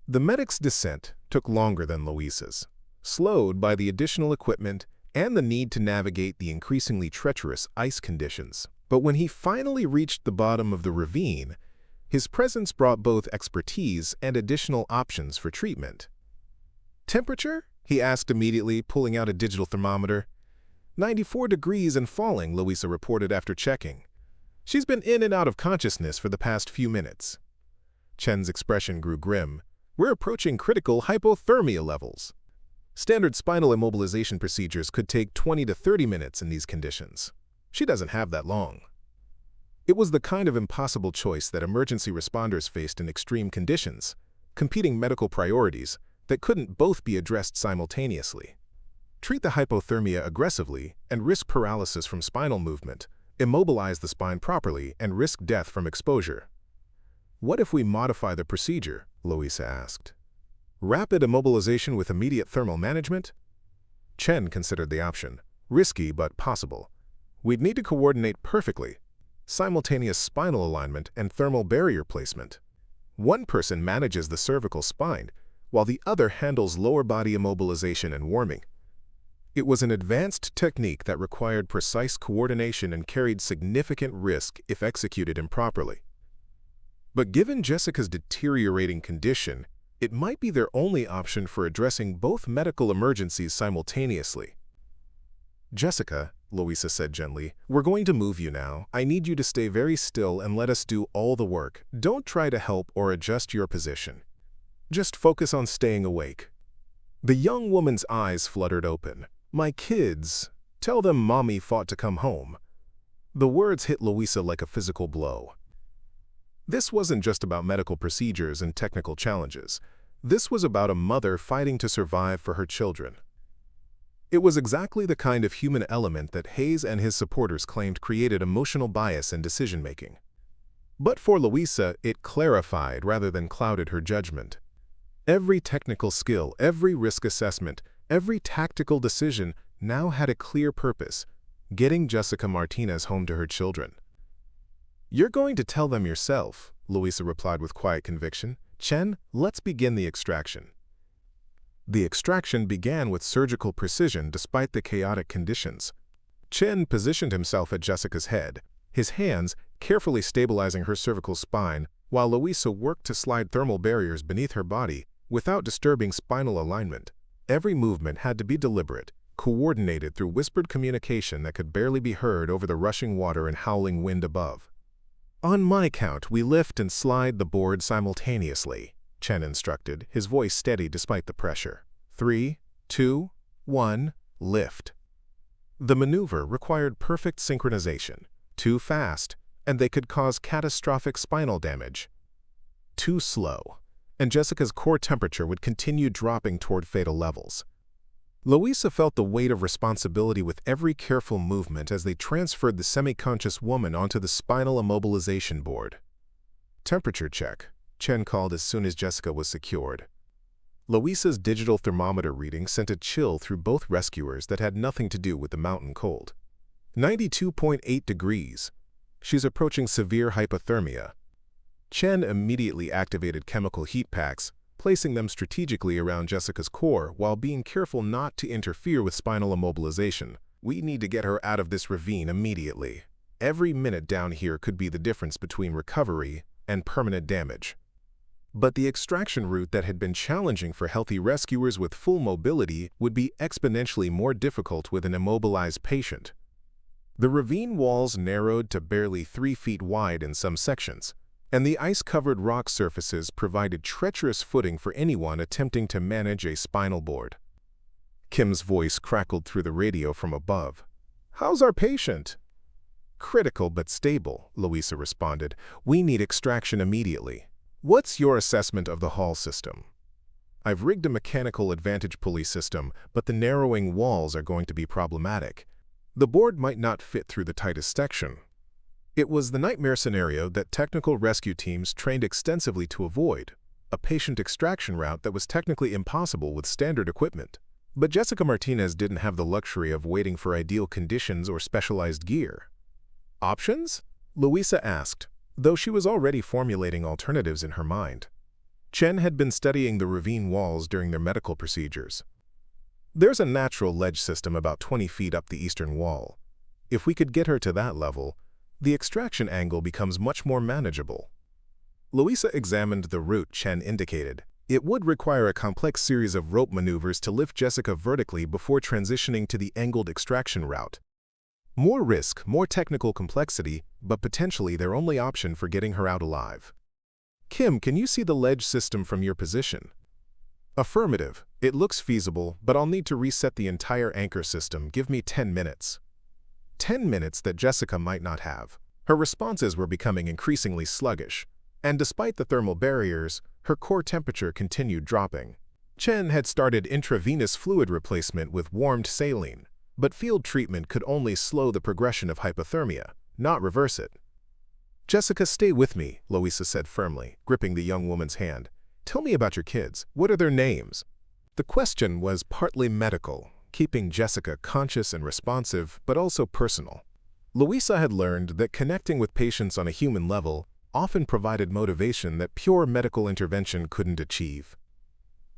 The medic's descent took longer than Louisa's, slowed by the additional equipment and the need to navigate the increasingly treacherous ice conditions. But when he finally reached the bottom of the ravine, his presence brought both expertise and additional options for treatment. "Temperature?" he asked immediately, pulling out a digital thermometer. 94 degrees and falling," Louisa reported after checking. "She's been in and out of consciousness for the past few minutes." Chen's expression grew grim. "We're approaching critical hypothermia levels. Standard spinal immobilization procedures could take 20 to 30 minutes in these conditions. She doesn't have that long." It was the kind of impossible choice that emergency responders faced in extreme conditions, competing medical priorities that couldn't both be addressed simultaneously. Treat the hypothermia aggressively and risk paralysis from spinal movement, immobilize the spine properly and risk death from exposure. "What if we modify the procedure?" Louisa asked. "Rapid immobilization with immediate thermal management?" Chen considered the option. Risky but possible. We'd need to coordinate perfectly. Simultaneous spinal alignment and thermal barrier placement. One person manages the cervical spine, while the other handles lower body immobilization and warming. It was an advanced technique that required precise coordination and carried significant risk if executed improperly. But given Jessica's deteriorating condition, it might be their only option for addressing both medical emergencies simultaneously. "Jessica," Louisa said gently, "we're going to move you now. I need you to stay very still and let us do all the work. Don't try to help or adjust your position. Just focus on staying awake." The young woman's eyes fluttered open. "My kids, tell them Mommy fought to come home." The words hit Louisa like a physical blow. This wasn't just about medical procedures and technical challenges. This was about a mother fighting to survive for her children. It was exactly the kind of human element that Hayes and his supporters claimed created emotional bias in decision-making. But for Louisa, it clarified rather than clouded her judgment. Every technical skill, every risk assessment, every tactical decision now had a clear purpose: getting Jessica Martinez home to her children. "You're going to tell them yourself," Louisa replied with quiet conviction. "Chen, let's begin the extraction." The extraction began with surgical precision despite the chaotic conditions. Chen positioned himself at Jessica's head, his hands carefully stabilizing her cervical spine, while Louisa worked to slide thermal barriers beneath her body without disturbing spinal alignment. Every movement had to be deliberate, coordinated through whispered communication that could barely be heard over the rushing water and howling wind above. "On my count, we lift and slide the board simultaneously," Chen instructed, his voice steady despite the pressure. 3, 2, 1, lift. The maneuver required perfect synchronization. Too fast, and they could cause catastrophic spinal damage. Too slow, and Jessica's core temperature would continue dropping toward fatal levels. Louisa felt the weight of responsibility with every careful movement as they transferred the semi-conscious woman onto the spinal immobilization board. "Temperature check," Chen called as soon as Jessica was secured. Louisa's digital thermometer reading sent a chill through both rescuers that had nothing to do with the mountain cold. 92.8 degrees. She's approaching severe hypothermia. Chen immediately activated chemical heat packs, placing them strategically around Jessica's core while being careful not to interfere with spinal immobilization. We need to get her out of this ravine immediately. Every minute down here could be the difference between recovery and permanent damage. But the extraction route that had been challenging for healthy rescuers with full mobility would be exponentially more difficult with an immobilized patient. The ravine walls narrowed to barely 3 feet wide in some sections, and the ice-covered rock surfaces provided treacherous footing for anyone attempting to manage a spinal board. Kim's voice crackled through the radio from above. "How's our patient?" "Critical but stable," Louisa responded. "We need extraction immediately." "What's your assessment of the hall system?" "I've rigged a mechanical advantage pulley system, but the narrowing walls are going to be problematic. The board might not fit through the tightest section." It was the nightmare scenario that technical rescue teams trained extensively to avoid, a patient extraction route that was technically impossible with standard equipment. But Jessica Martinez didn't have the luxury of waiting for ideal conditions or specialized gear. "Options?" Louisa asked, though she was already formulating alternatives in her mind. Chen had been studying the ravine walls during their medical procedures. "There's a natural ledge system about 20 feet up the eastern wall. If we could get her to that level, the extraction angle becomes much more manageable." Louisa examined the route Chen indicated. It would require a complex series of rope maneuvers to lift Jessica vertically before transitioning to the angled extraction route. More risk, more technical complexity, but potentially their only option for getting her out alive. "Kim, can you see the ledge system from your position?" "Affirmative. It looks feasible, but I'll need to reset the entire anchor system. Give me 10 minutes. 10 minutes that Jessica might not have. Her responses were becoming increasingly sluggish, and despite the thermal barriers, her core temperature continued dropping. Chen had started intravenous fluid replacement with warmed saline, but field treatment could only slow the progression of hypothermia, not reverse it. "Jessica, stay with me," Louisa said firmly, gripping the young woman's hand. "Tell me about your kids. What are their names?" The question was partly medical, keeping Jessica conscious and responsive, but also personal. Louisa had learned that connecting with patients on a human level often provided motivation that pure medical intervention couldn't achieve.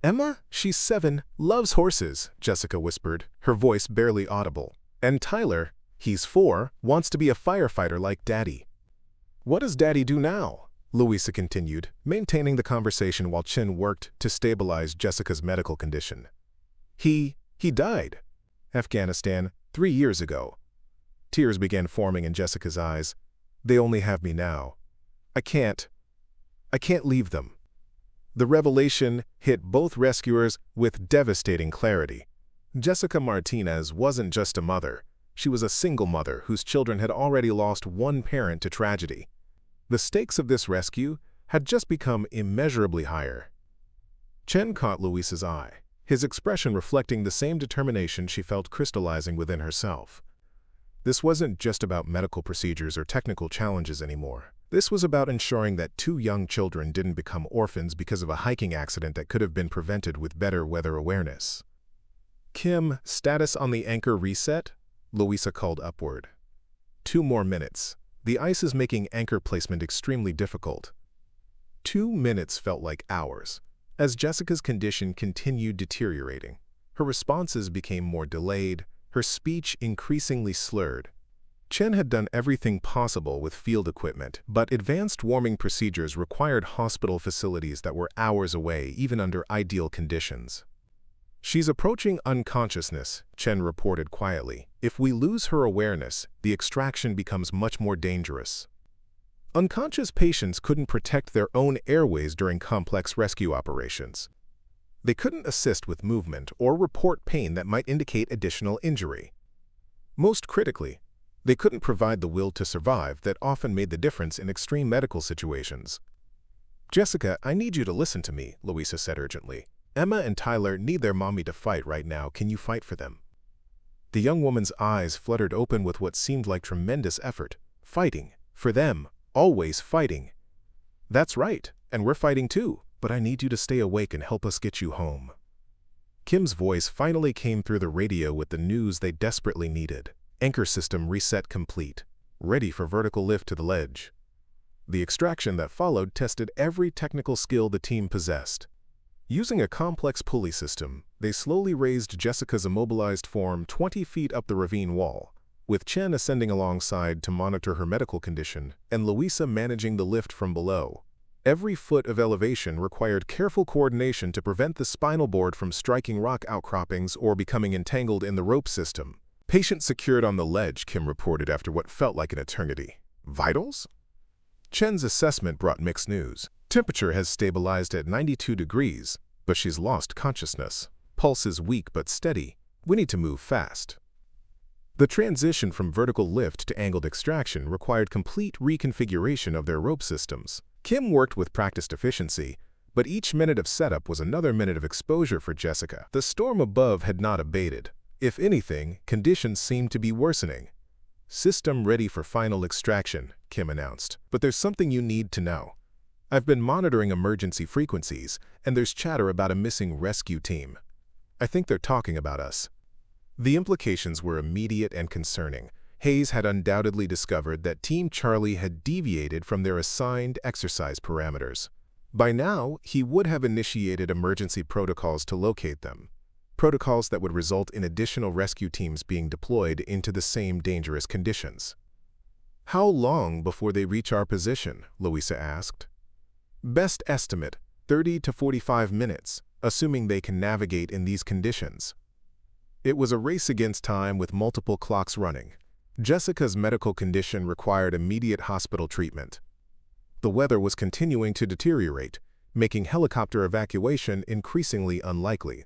"Emma, she's 7, loves horses," Jessica whispered, her voice barely audible. "And Tyler, he's 4, wants to be a firefighter like Daddy." "What does Daddy do now?" Louisa continued, maintaining the conversation while Chen worked to stabilize Jessica's medical condition. He died. Afghanistan, 3 years ago." Tears began forming in Jessica's eyes. "They only have me now. I can't leave them." The revelation hit both rescuers with devastating clarity. Jessica Martinez wasn't just a mother. She was a single mother whose children had already lost one parent to tragedy. The stakes of this rescue had just become immeasurably higher. Chen caught Louisa's eye, his expression reflecting the same determination she felt crystallizing within herself. This wasn't just about medical procedures or technical challenges anymore. This was about ensuring that 2 young children didn't become orphans because of a hiking accident that could have been prevented with better weather awareness. "Kim, status on the anchor reset?" Louisa called upward. 2 more minutes. The ice is making anchor placement extremely difficult." 2 minutes felt like hours. As Jessica's condition continued deteriorating, her responses became more delayed, her speech increasingly slurred. Chen had done everything possible with field equipment, but advanced warming procedures required hospital facilities that were hours away, even under ideal conditions. "She's approaching unconsciousness," Chen reported quietly. "If we lose her awareness, the extraction becomes much more dangerous." Unconscious patients couldn't protect their own airways during complex rescue operations. They couldn't assist with movement or report pain that might indicate additional injury. Most critically, they couldn't provide the will to survive that often made the difference in extreme medical situations. "Jessica, I need you to listen to me," Louisa said urgently. "Emma and Tyler need their mommy to fight right now. Can you fight for them?" The young woman's eyes fluttered open with what seemed like tremendous effort. "Fighting. For them. Always fighting." "That's right, and we're fighting too, but I need you to stay awake and help us get you home." Kim's voice finally came through the radio with the news they desperately needed. "Anchor system reset complete. ready for vertical lift to the ledge. The extraction that followed tested every technical skill the team possessed. Using a complex pulley system, they slowly raised Jessica's immobilized form 20 feet up the ravine wall, with Chen ascending alongside to monitor her medical condition and Louisa managing the lift from below. Every foot of elevation required careful coordination to prevent the spinal board from striking rock outcroppings or becoming entangled in the rope system. Patient secured on the ledge, Kim reported after what felt like an eternity. Vitals? Chen's assessment brought mixed news. Temperature has stabilized at 92 degrees, but she's lost consciousness. Pulse is weak but steady. We need to move fast. The transition from vertical lift to angled extraction required complete reconfiguration of their rope systems. Kim worked with practiced efficiency, but each minute of setup was another minute of exposure for Jessica. The storm above had not abated. If anything, conditions seemed to be worsening. "System ready for final extraction," Kim announced. "But there's something you need to know. I've been monitoring emergency frequencies, and there's chatter about a missing rescue team. I think they're talking about us." The implications were immediate and concerning. Hayes had undoubtedly discovered that Team Charlie had deviated from their assigned exercise parameters. By now, he would have initiated emergency protocols to locate them, protocols that would result in additional rescue teams being deployed into the same dangerous conditions. "How long before they reach our position?" Louisa asked. "Best estimate, 30 to 45 minutes, assuming they can navigate in these conditions." It was a race against time with multiple clocks running. Jessica's medical condition required immediate hospital treatment. The weather was continuing to deteriorate, making helicopter evacuation increasingly unlikely.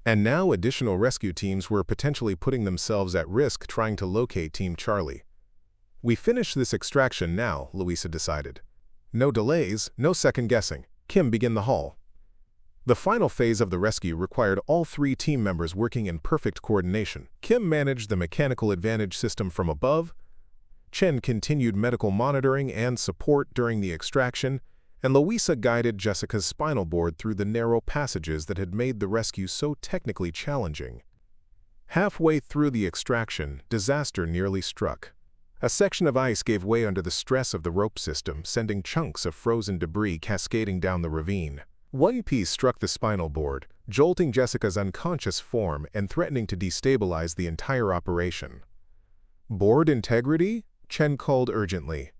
And now additional rescue teams were potentially putting themselves at risk trying to locate Team Charlie. "We finish this extraction now," Louisa decided. "No delays, no second guessing. Kim, begin the haul." The final phase of the rescue required all three team members working in perfect coordination. Kim managed the mechanical advantage system from above, Chen continued medical monitoring and support during the extraction, and Louisa guided Jessica's spinal board through the narrow passages that had made the rescue so technically challenging. Halfway through the extraction, disaster nearly struck. A section of ice gave way under the stress of the rope system, sending chunks of frozen debris cascading down the ravine. One piece struck the spinal board, jolting Jessica's unconscious form and threatening to destabilize the entire operation. "Board integrity?" Chen called urgently.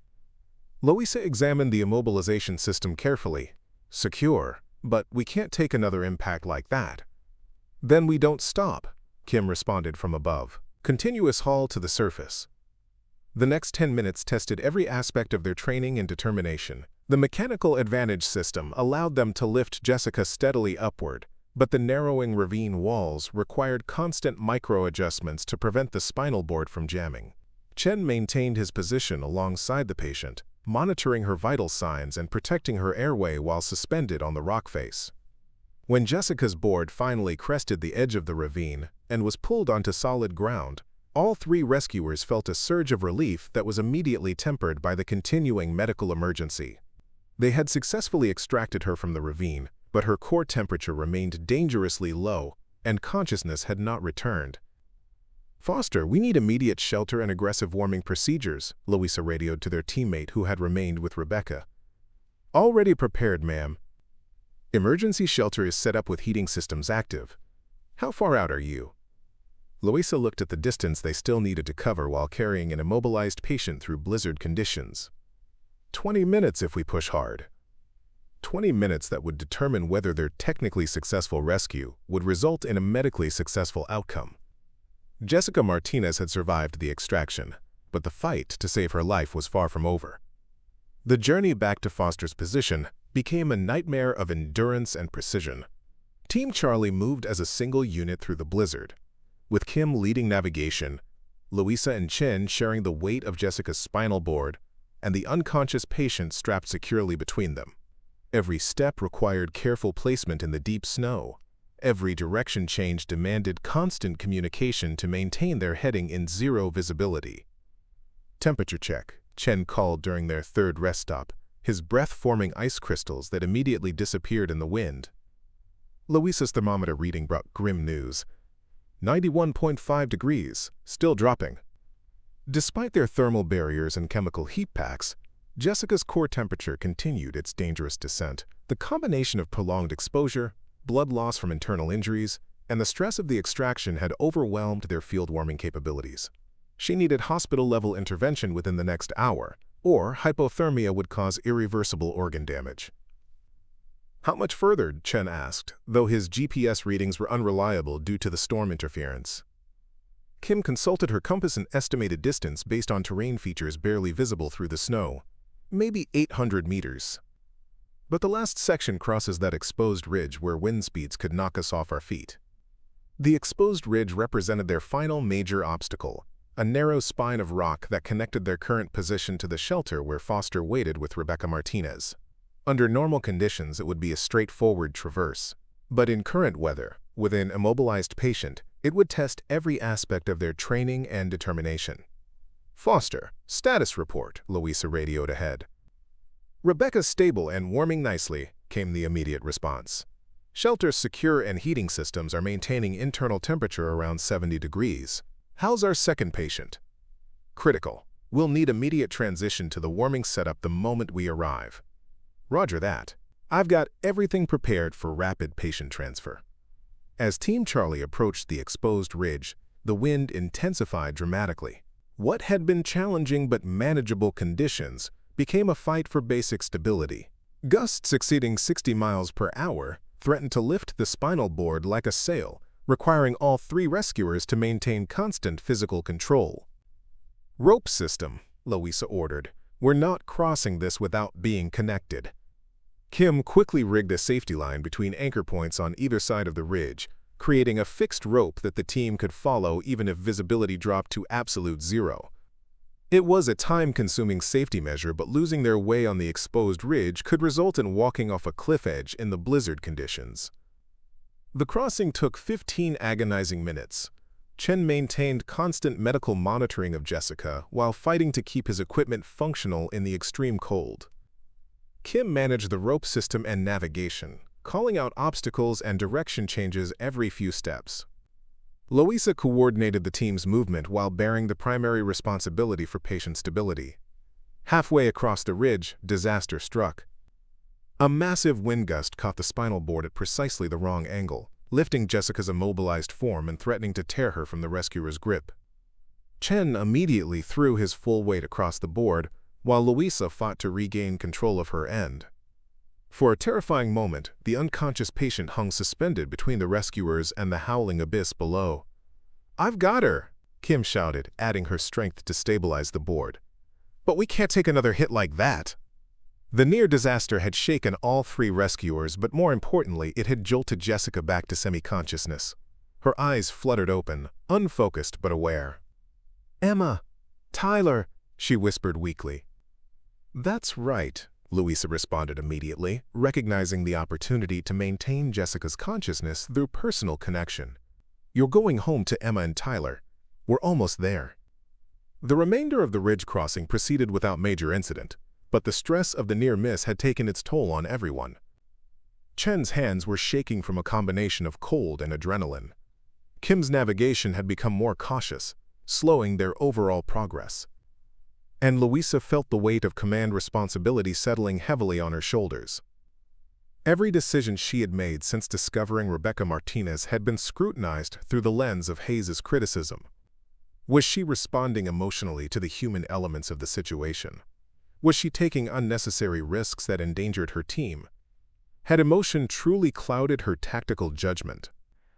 Louisa examined the immobilization system carefully. "Secure, but we can't take another impact like that." "Then we don't stop," Kim responded from above. "Continuous haul to the surface." The next 10 minutes tested every aspect of their training and determination. The mechanical advantage system allowed them to lift Jessica steadily upward, but the narrowing ravine walls required constant micro-adjustments to prevent the spinal board from jamming. Chen maintained his position alongside the patient, monitoring her vital signs and protecting her airway while suspended on the rock face. When Jessica's board finally crested the edge of the ravine and was pulled onto solid ground, all three rescuers felt a surge of relief that was immediately tempered by the continuing medical emergency. They had successfully extracted her from the ravine, but her core temperature remained dangerously low, and consciousness had not returned. "Foster, we need immediate shelter and aggressive warming procedures," Louisa radioed to their teammate who had remained with Rebecca. "Already prepared, ma'am. Emergency shelter is set up with heating systems active. How far out are you?" Louisa looked at the distance they still needed to cover while carrying an immobilized patient through blizzard conditions. 20 minutes if we push hard. 20 minutes that would determine whether their technically successful rescue would result in a medically successful outcome. Jessica Martinez had survived the extraction, but the fight to save her life was far from over. The journey back to Foster's position became a nightmare of endurance and precision. Team Charlie moved as a single unit through the blizzard, with Kim leading navigation, Louisa and Chen sharing the weight of Jessica's spinal board, and the unconscious patient strapped securely between them. Every step required careful placement in the deep snow. Every direction change demanded constant communication to maintain their heading in zero visibility. "Temperature check," Chen called during their third rest stop, his breath forming ice crystals that immediately disappeared in the wind. Louisa's thermometer reading brought grim news. 91.5 degrees, still dropping. Despite their thermal barriers and chemical heat packs, Jessica's core temperature continued its dangerous descent. The combination of prolonged exposure, blood loss from internal injuries, and the stress of the extraction had overwhelmed their field-warming capabilities. She needed hospital-level intervention within the next hour, or hypothermia would cause irreversible organ damage. "How much further?" Chen asked, though his GPS readings were unreliable due to the storm interference. Kim consulted her compass and estimated distance based on terrain features barely visible through the snow. Maybe 800 meters. But the last section crosses that exposed ridge where wind speeds could knock us off our feet. The exposed ridge represented their final major obstacle, a narrow spine of rock that connected their current position to the shelter where Foster waited with Rebecca Martinez. Under normal conditions, it would be a straightforward traverse. But in current weather, with an immobilized patient, it would test every aspect of their training and determination. "Foster, status report," Louisa radioed ahead. "Rebecca's stable and warming nicely," came the immediate response. "Shelter's secure and heating systems are maintaining internal temperature around 70 degrees. How's our second patient?" "Critical. We'll need immediate transition to the warming setup the moment we arrive." "Roger that. I've got everything prepared for rapid patient transfer." As Team Charlie approached the exposed ridge, the wind intensified dramatically. What had been challenging but manageable conditions became a fight for basic stability. Gusts exceeding 60 miles per hour threatened to lift the spinal board like a sail, requiring all three rescuers to maintain constant physical control. "Rope system," Louisa ordered. "We're not crossing this without being connected." Kim quickly rigged a safety line between anchor points on either side of the ridge, creating a fixed rope that the team could follow even if visibility dropped to absolute zero. It was a time-consuming safety measure, but losing their way on the exposed ridge could result in walking off a cliff edge in the blizzard conditions. The crossing took 15 agonizing minutes. Chen maintained constant medical monitoring of Jessica while fighting to keep his equipment functional in the extreme cold. Kim managed the rope system and navigation, calling out obstacles and direction changes every few steps. Louisa coordinated the team's movement while bearing the primary responsibility for patient stability. Halfway across the ridge, disaster struck. A massive wind gust caught the spinal board at precisely the wrong angle, lifting Jessica's immobilized form and threatening to tear her from the rescuer's grip. Chen immediately threw his full weight across the board, while Louisa fought to regain control of her end. For a terrifying moment, the unconscious patient hung suspended between the rescuers and the howling abyss below. "I've got her," Kim shouted, adding her strength to stabilize the board. "But we can't take another hit like that." The near disaster had shaken all three rescuers, but more importantly, it had jolted Jessica back to semi-consciousness. Her eyes fluttered open, unfocused but aware. "Emma! Tyler!" she whispered weakly. "That's right," Louisa responded immediately, recognizing the opportunity to maintain Jessica's consciousness through personal connection. "You're going home to Emma and Tyler. We're almost there." The remainder of the ridge crossing proceeded without major incident, but the stress of the near miss had taken its toll on everyone. Chen's hands were shaking from a combination of cold and adrenaline. Kim's navigation had become more cautious, slowing their overall progress. And Louisa felt the weight of command responsibility settling heavily on her shoulders. Every decision she had made since discovering Rebecca Martinez had been scrutinized through the lens of Hayes' criticism. Was she responding emotionally to the human elements of the situation? Was she taking unnecessary risks that endangered her team? Had emotion truly clouded her tactical judgment?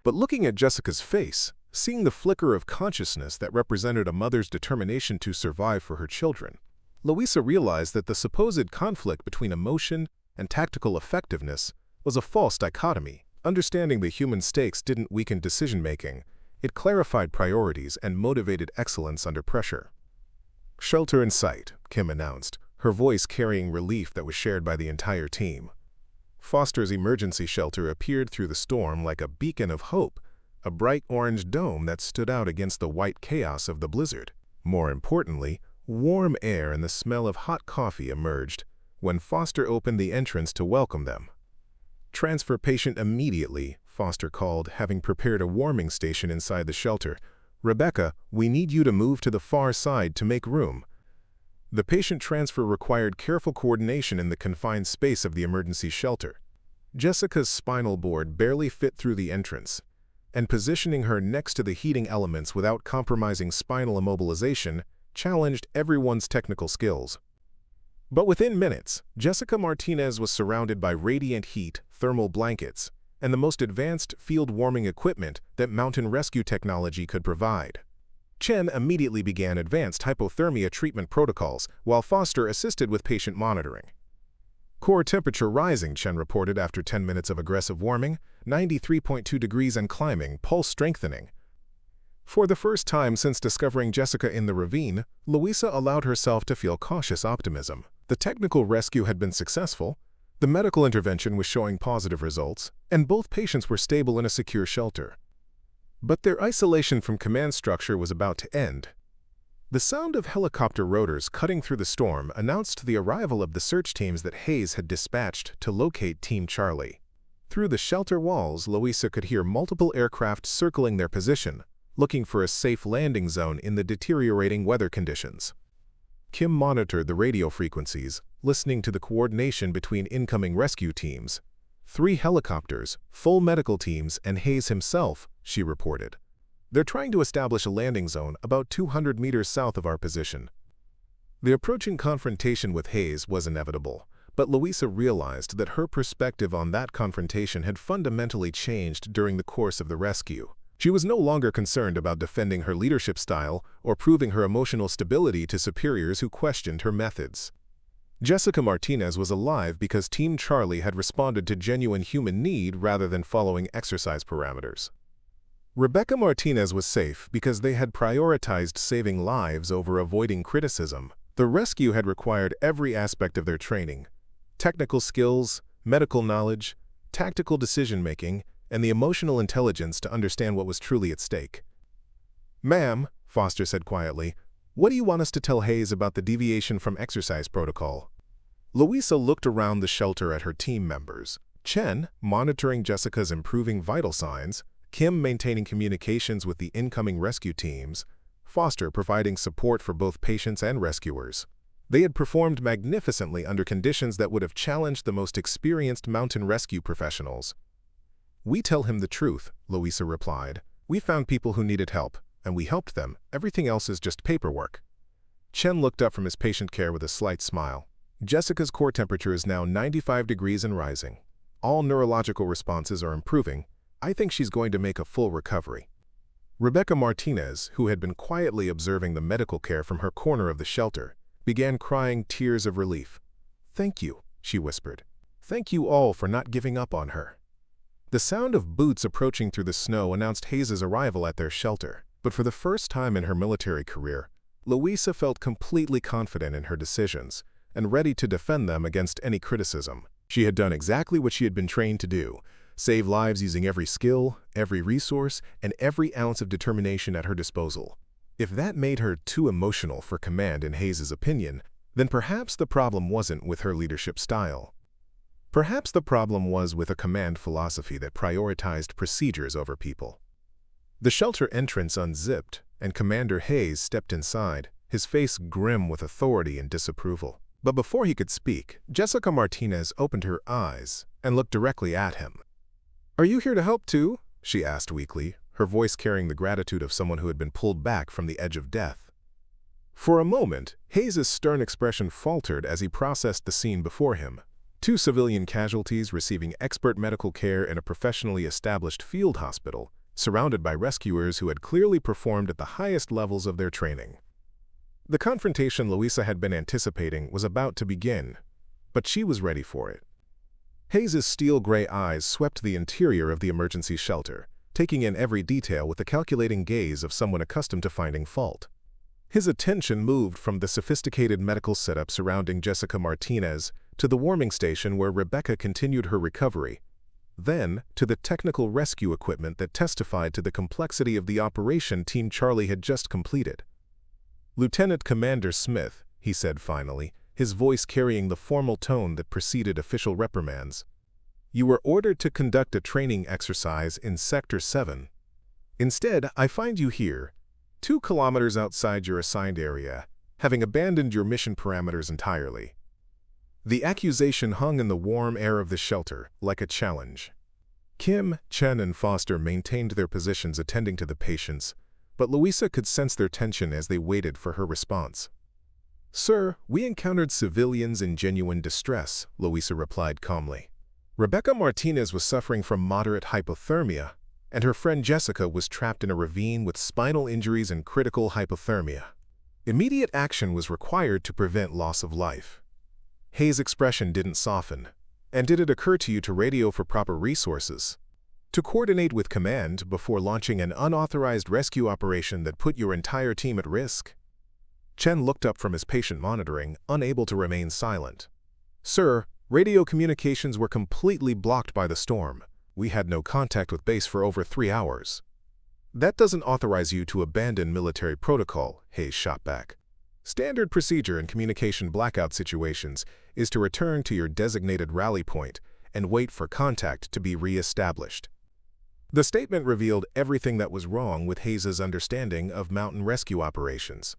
But looking at Jessica's face, seeing the flicker of consciousness that represented a mother's determination to survive for her children, Louisa realized that the supposed conflict between emotion and tactical effectiveness was a false dichotomy. Understanding the human stakes didn't weaken decision-making, it clarified priorities and motivated excellence under pressure. "Shelter in sight," Kim announced, her voice carrying relief that was shared by the entire team. Foster's emergency shelter appeared through the storm like a beacon of hope, a bright orange dome that stood out against the white chaos of the blizzard. More importantly, warm air and the smell of hot coffee emerged when Foster opened the entrance to welcome them. "Transfer patient immediately," Foster called, having prepared a warming station inside the shelter, "Rebecca, we need you to move to the far side to make room." The patient transfer required careful coordination in the confined space of the emergency shelter. Jessica's spinal board barely fit through the entrance, and positioning her next to the heating elements without compromising spinal immobilization challenged everyone's technical skills. But within minutes, Jessica Martinez was surrounded by radiant heat, thermal blankets, and the most advanced field warming equipment that mountain rescue technology could provide. Chen immediately began advanced hypothermia treatment protocols, while Foster assisted with patient monitoring. Core temperature rising, Chen reported after 10 minutes of aggressive warming, 93.2 degrees and climbing, pulse strengthening. For the first time since discovering Jessica in the ravine, Louisa allowed herself to feel cautious optimism. The technical rescue had been successful, the medical intervention was showing positive results, and both patients were stable in a secure shelter. But their isolation from command structure was about to end. The sound of helicopter rotors cutting through the storm announced the arrival of the search teams that Hayes had dispatched to locate Team Charlie. Through the shelter walls, Louisa could hear multiple aircraft circling their position, looking for a safe landing zone in the deteriorating weather conditions. Kim monitored the radio frequencies, listening to the coordination between incoming rescue teams. 3 helicopters, full medical teams, and Hayes himself, she reported. "They're trying to establish a landing zone about 200 meters south of our position." The approaching confrontation with Hayes was inevitable, but Louisa realized that her perspective on that confrontation had fundamentally changed during the course of the rescue. She was no longer concerned about defending her leadership style or proving her emotional stability to superiors who questioned her methods. Jessica Martinez was alive because Team Charlie had responded to genuine human need rather than following exercise parameters. Rebecca Martinez was safe because they had prioritized saving lives over avoiding criticism. The rescue had required every aspect of their training: technical skills, medical knowledge, tactical decision-making, and the emotional intelligence to understand what was truly at stake. "Ma'am," Foster said quietly, "what do you want us to tell Hayes about the deviation from exercise protocol?" Louisa looked around the shelter at her team members. Chen, monitoring Jessica's improving vital signs, Kim maintaining communications with the incoming rescue teams, Foster providing support for both patients and rescuers. They had performed magnificently under conditions that would have challenged the most experienced mountain rescue professionals. "We tell him the truth," Louisa replied. "We found people who needed help, and we helped them. Everything else is just paperwork." Chen looked up from his patient care with a slight smile. "Jessica's core temperature is now 95 degrees and rising. All neurological responses are improving. I think she's going to make a full recovery." Rebecca Martinez, who had been quietly observing the medical care from her corner of the shelter, began crying tears of relief. "Thank you," she whispered. "Thank you all for not giving up on her." The sound of boots approaching through the snow announced Hayes' arrival at their shelter, but for the first time in her military career, Louisa felt completely confident in her decisions and ready to defend them against any criticism. She had done exactly what she had been trained to do: save lives using every skill, every resource, and every ounce of determination at her disposal. If that made her too emotional for command in Hayes' opinion, then perhaps the problem wasn't with her leadership style. Perhaps the problem was with a command philosophy that prioritized procedures over people. The shelter entrance unzipped, and Commander Hayes stepped inside, his face grim with authority and disapproval. But before he could speak, Jessica Martinez opened her eyes and looked directly at him. "Are you here to help too?" she asked weakly, her voice carrying the gratitude of someone who had been pulled back from the edge of death. For a moment, Hayes' stern expression faltered as he processed the scene before him. 2 civilian casualties receiving expert medical care in a professionally established field hospital, surrounded by rescuers who had clearly performed at the highest levels of their training. The confrontation Louisa had been anticipating was about to begin, but she was ready for it. Hayes' steel-gray eyes swept the interior of the emergency shelter, taking in every detail with the calculating gaze of someone accustomed to finding fault. His attention moved from the sophisticated medical setup surrounding Jessica Martinez to the warming station where Rebecca continued her recovery, then to the technical rescue equipment that testified to the complexity of the operation Team Charlie had just completed. "Lieutenant Commander Smith," he said finally, his voice carrying the formal tone that preceded official reprimands, "you were ordered to conduct a training exercise in Sector 7. Instead, I find you here, 2 kilometers outside your assigned area, having abandoned your mission parameters entirely. The accusation hung in the warm air of the shelter, like a challenge. Kim, Chen, and Foster maintained their positions attending to the patients, but Louisa could sense their tension as they waited for her response. "Sir, we encountered civilians in genuine distress," Louisa replied calmly. Rebecca Martinez was suffering from moderate hypothermia, and her friend Jessica was trapped in a ravine with spinal injuries and critical hypothermia. Immediate action was required to prevent loss of life. Hayes' expression didn't soften. "And did it occur to you to radio for proper resources? To coordinate with command before launching an unauthorized rescue operation that put your entire team at risk?" Chen looked up from his patient monitoring, unable to remain silent. "Sir, radio communications were completely blocked by the storm. We had no contact with base for over 3 hours." "That doesn't authorize you to abandon military protocol," Hayes shot back. "Standard procedure in communication blackout situations is to return to your designated rally point and wait for contact to be re-established." The statement revealed everything that was wrong with Hayes' understanding of mountain rescue operations.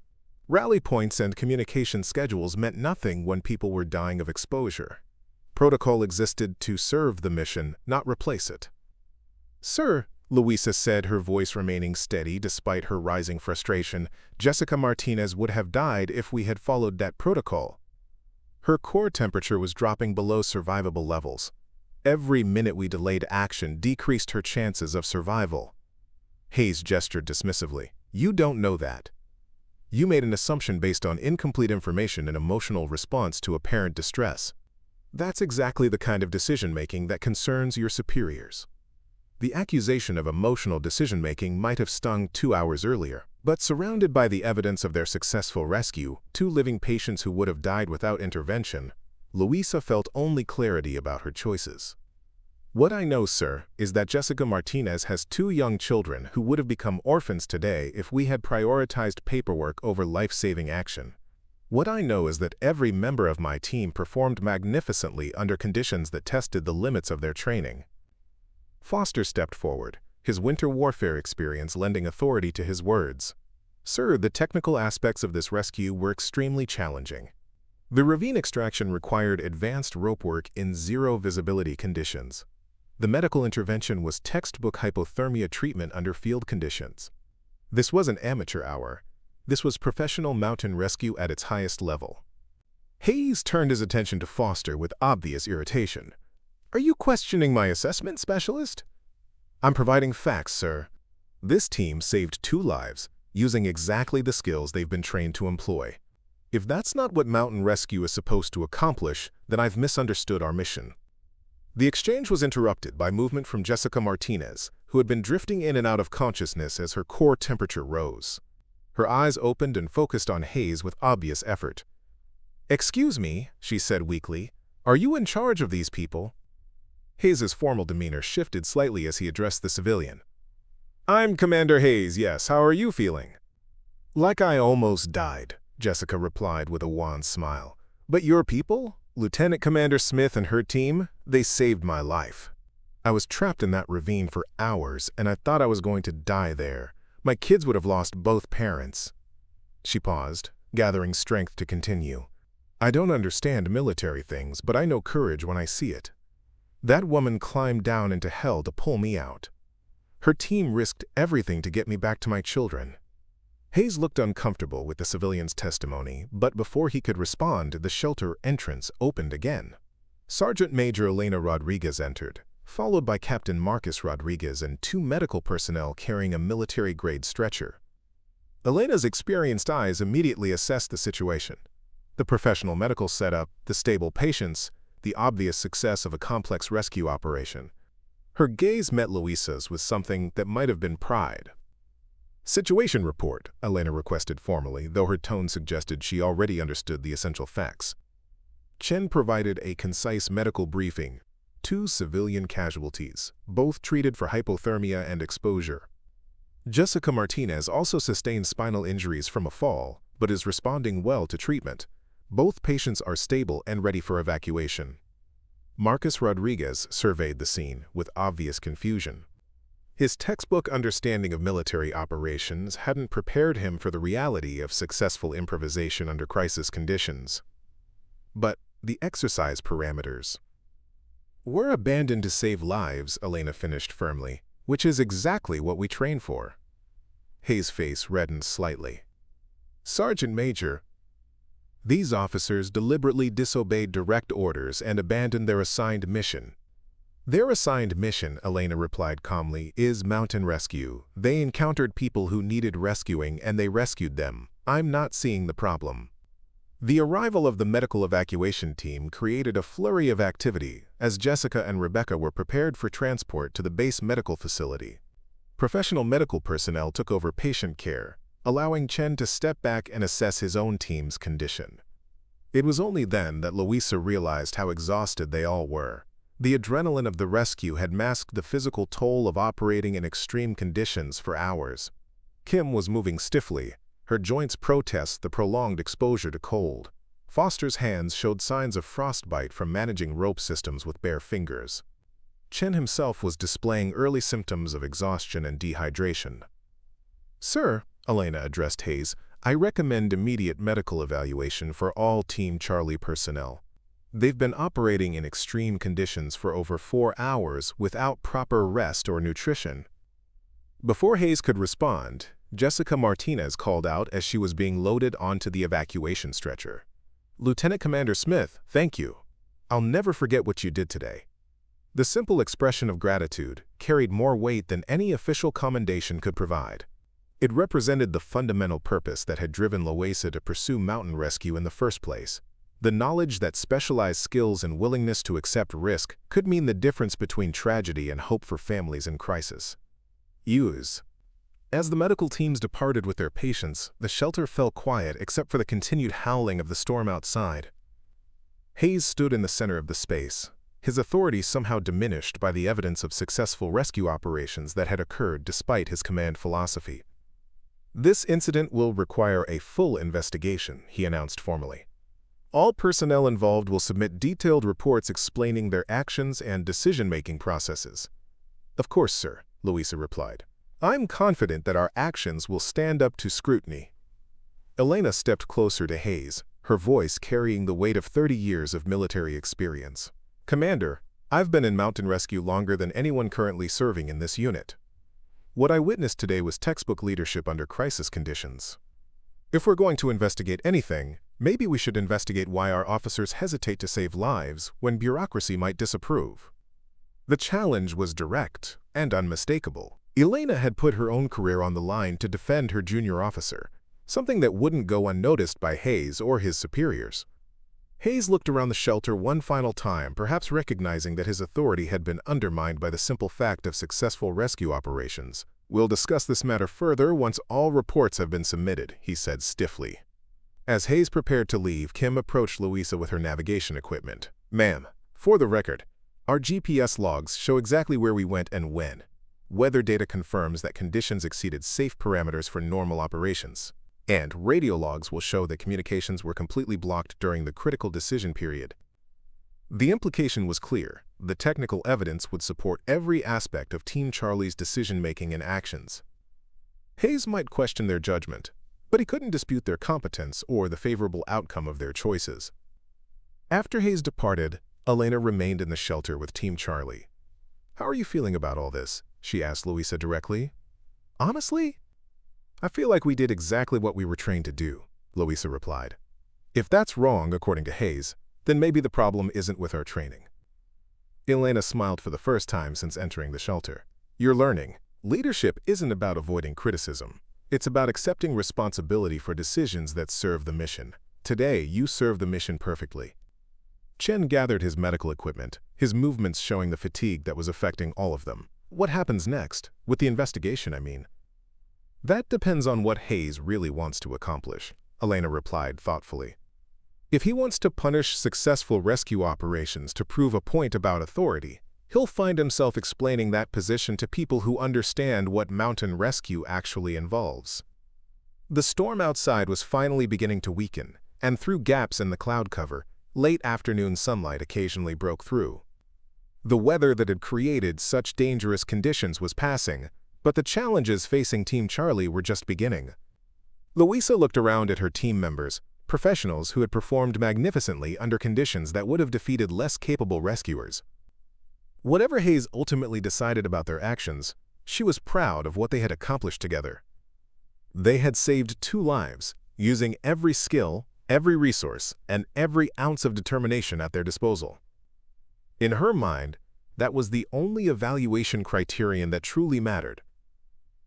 Rally points and communication schedules meant nothing when people were dying of exposure. Protocol existed to serve the mission, not replace it. "Sir," Louisa said, her voice remaining steady despite her rising frustration, "Jessica Martinez would have died if we had followed that protocol." Her core temperature was dropping below survivable levels. Every minute we delayed action decreased her chances of survival. Hayes gestured dismissively. "You don't know that. You made an assumption based on incomplete information and emotional response to apparent distress. That's exactly the kind of decision-making that concerns your superiors." The accusation of emotional decision-making might have stung 2 hours earlier, but surrounded by the evidence of their successful rescue, 2 living patients who would have died without intervention, Louisa felt only clarity about her choices. "What I know, sir, is that Jessica Martinez has 2 young children who would have become orphans today if we had prioritized paperwork over life-saving action. What I know is that every member of my team performed magnificently under conditions that tested the limits of their training." Foster stepped forward, his winter warfare experience lending authority to his words. "Sir, the technical aspects of this rescue were extremely challenging. The ravine extraction required advanced rope work in zero-visibility conditions. The medical intervention was textbook hypothermia treatment under field conditions. This wasn't amateur hour. This was professional mountain rescue at its highest level." Hayes turned his attention to Foster with obvious irritation. "Are you questioning my assessment, specialist?" "I'm providing facts, sir. This team saved 2 lives, using exactly the skills they've been trained to employ. If that's not what mountain rescue is supposed to accomplish, then I've misunderstood our mission." The exchange was interrupted by movement from Jessica Martinez, who had been drifting in and out of consciousness as her core temperature rose. Her eyes opened and focused on Hayes with obvious effort. "Excuse me," she said weakly, "are you in charge of these people?" Hayes' formal demeanor shifted slightly as he addressed the civilian. "I'm Commander Hayes, yes. How are you feeling?" "Like I almost died," Jessica replied with a wan smile. "But your people? Lieutenant Commander Smith and her team? They saved my life. I was trapped in that ravine for hours, and I thought I was going to die there. My kids would have lost both parents." She paused, gathering strength to continue. "I don't understand military things, but I know courage when I see it. That woman climbed down into hell to pull me out. Her team risked everything to get me back to my children." Hayes looked uncomfortable with the civilian's testimony, but before he could respond, the shelter entrance opened again. Sergeant Major Elena Rodriguez entered, followed by Captain Marcus Rodriguez and 2 medical personnel carrying a military-grade stretcher. Elena's experienced eyes immediately assessed the situation. The professional medical setup, the stable patients, the obvious success of a complex rescue operation. Her gaze met Louisa's with something that might have been pride. "Situation report," Elena requested formally, though her tone suggested she already understood the essential facts. Chen provided a concise medical briefing. 2 civilian casualties, both treated for hypothermia and exposure. Jessica Martinez also sustained spinal injuries from a fall, but is responding well to treatment. Both patients are stable and ready for evacuation. Marcus Rodriguez surveyed the scene with obvious confusion. His textbook understanding of military operations hadn't prepared him for the reality of successful improvisation under crisis conditions. But the exercise parameters were abandoned to save lives, Elena finished firmly, which is exactly what we train for. Hayes' face reddened slightly. Sergeant Major, these officers deliberately disobeyed direct orders and abandoned their assigned mission. Their assigned mission, Elena replied calmly, is mountain rescue. They encountered people who needed rescuing and they rescued them. I'm not seeing the problem. The arrival of the medical evacuation team created a flurry of activity as Jessica and Rebecca were prepared for transport to the base medical facility. Professional medical personnel took over patient care, allowing Chen to step back and assess his own team's condition. It was only then that Louisa realized how exhausted they all were. The adrenaline of the rescue had masked the physical toll of operating in extreme conditions for hours. Kim was moving stiffly, her joints protest the prolonged exposure to cold. Foster's hands showed signs of frostbite from managing rope systems with bare fingers. Chen himself was displaying early symptoms of exhaustion and dehydration. "Sir," Elena addressed Hayes, "I recommend immediate medical evaluation for all Team Charlie personnel. They've been operating in extreme conditions for over 4 hours without proper rest or nutrition." Before Hayes could respond, Jessica Martinez called out as she was being loaded onto the evacuation stretcher. "Lieutenant Commander Smith, thank you. I'll never forget what you did today." The simple expression of gratitude carried more weight than any official commendation could provide. It represented the fundamental purpose that had driven Louisa to pursue mountain rescue in the first place. The knowledge that specialized skills and willingness to accept risk could mean the difference between tragedy and hope for families in crisis. As the medical teams departed with their patients, the shelter fell quiet except for the continued howling of the storm outside. Hayes stood in the center of the space, his authority somehow diminished by the evidence of successful rescue operations that had occurred despite his command philosophy. "This incident will require a full investigation," he announced formally. "All personnel involved will submit detailed reports explaining their actions and decision-making processes." "Of course, sir," Louisa replied. "I'm confident that our actions will stand up to scrutiny." Elena stepped closer to Hayes, her voice carrying the weight of 30 years of military experience. "Commander, I've been in mountain rescue longer than anyone currently serving in this unit. What I witnessed today was textbook leadership under crisis conditions. If we're going to investigate anything, maybe we should investigate why our officers hesitate to save lives when bureaucracy might disapprove." The challenge was direct and unmistakable. Elena had put her own career on the line to defend her junior officer, something that wouldn't go unnoticed by Hayes or his superiors. Hayes looked around the shelter one final time, perhaps recognizing that his authority had been undermined by the simple fact of successful rescue operations. "We'll discuss this matter further once all reports have been submitted," he said stiffly. As Hayes prepared to leave, Kim approached Louisa with her navigation equipment. "Ma'am, for the record, our GPS logs show exactly where we went and when. Weather data confirms that conditions exceeded safe parameters for normal operations. And radio logs will show that communications were completely blocked during the critical decision period." The implication was clear. The technical evidence would support every aspect of Team Charlie's decision-making and actions. Hayes might question their judgment, but he couldn't dispute their competence or the favorable outcome of their choices. After Hayes departed, Elena remained in the shelter with Team Charlie. "How are you feeling about all this?" she asked Louisa directly. "Honestly, I feel like we did exactly what we were trained to do," Louisa replied. "If that's wrong, according to Hayes, then maybe the problem isn't with our training." Elena smiled for the first time since entering the shelter. "You're learning. Leadership isn't about avoiding criticism. It's about accepting responsibility for decisions that serve the mission. Today, you serve the mission perfectly." Chen gathered his medical equipment, his movements showing the fatigue that was affecting all of them. "What happens next? With the investigation, I mean." "That depends on what Hayes really wants to accomplish," Elena replied thoughtfully. "If he wants to punish successful rescue operations to prove a point about authority, he'll find himself explaining that position to people who understand what mountain rescue actually involves." The storm outside was finally beginning to weaken, and through gaps in the cloud cover, late afternoon sunlight occasionally broke through. The weather that had created such dangerous conditions was passing, but the challenges facing Team Charlie were just beginning. Louisa looked around at her team members, professionals who had performed magnificently under conditions that would have defeated less capable rescuers. Whatever Hayes ultimately decided about their actions, she was proud of what they had accomplished together. They had saved 2 lives, using every skill, every resource, and every ounce of determination at their disposal. In her mind, that was the only evaluation criterion that truly mattered.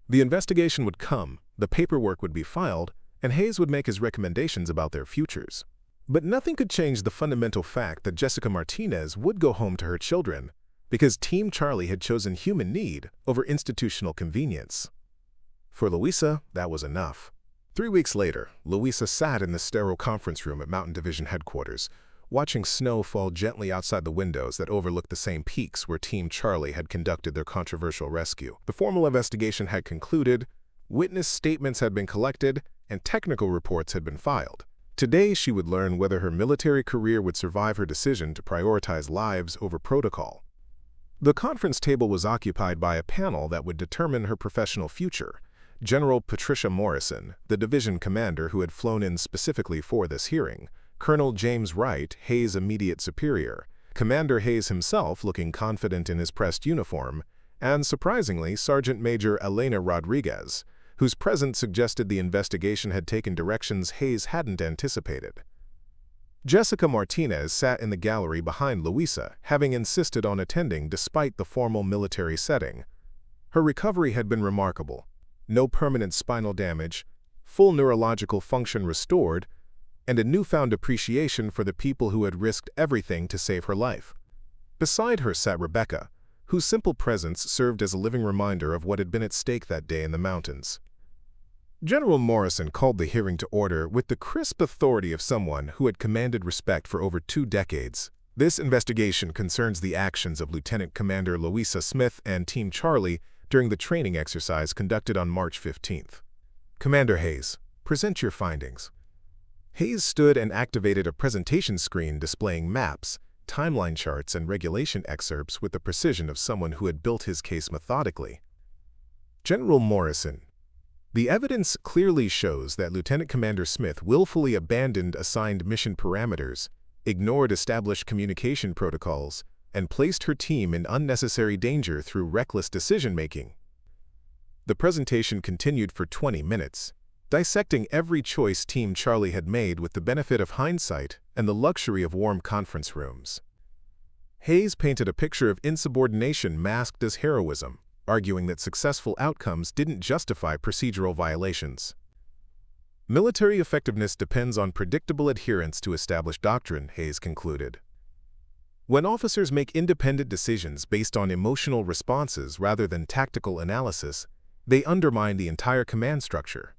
The investigation would come, the paperwork would be filed, and Hayes would make his recommendations about their futures. But nothing could change the fundamental fact that Jessica Martinez would go home to her children, because Team Charlie had chosen human need over institutional convenience. For Louisa, that was enough. 3 weeks later, Louisa sat in the sterile conference room at Mountain Division headquarters, watching snow fall gently outside the windows that overlooked the same peaks where Team Charlie had conducted their controversial rescue. The formal investigation had concluded, witness statements had been collected, and technical reports had been filed. Today, she would learn whether her military career would survive her decision to prioritize lives over protocol. The conference table was occupied by a panel that would determine her professional future. General Patricia Morrison, the division commander who had flown in specifically for this hearing, Colonel James Wright, Hayes' immediate superior, Commander Hayes himself looking confident in his pressed uniform, and surprisingly, Sergeant Major Elena Rodriguez, whose presence suggested the investigation had taken directions Hayes hadn't anticipated. Jessica Martinez sat in the gallery behind Louisa, having insisted on attending despite the formal military setting. Her recovery had been remarkable. No permanent spinal damage, full neurological function restored, and a newfound appreciation for the people who had risked everything to save her life. Beside her sat Rebecca, whose simple presence served as a living reminder of what had been at stake that day in the mountains. General Morrison called the hearing to order with the crisp authority of someone who had commanded respect for over 2 decades. This investigation concerns the actions of Lieutenant Commander Louisa Smith and Team Charlie during the training exercise conducted on March 15th. Commander Hayes, present your findings. Hayes stood and activated a presentation screen displaying maps, timeline charts, and regulation excerpts with the precision of someone who had built his case methodically. General Morrison, the evidence clearly shows that Lieutenant Commander Smith willfully abandoned assigned mission parameters, ignored established communication protocols, and placed her team in unnecessary danger through reckless decision-making. The presentation continued for 20 minutes, dissecting every choice Team Charlie had made with the benefit of hindsight and the luxury of warm conference rooms. Hayes painted a picture of insubordination masked as heroism, arguing that successful outcomes didn't justify procedural violations. Military effectiveness depends on predictable adherence to established doctrine, Hayes concluded. When officers make independent decisions based on emotional responses rather than tactical analysis, they undermine the entire command structure.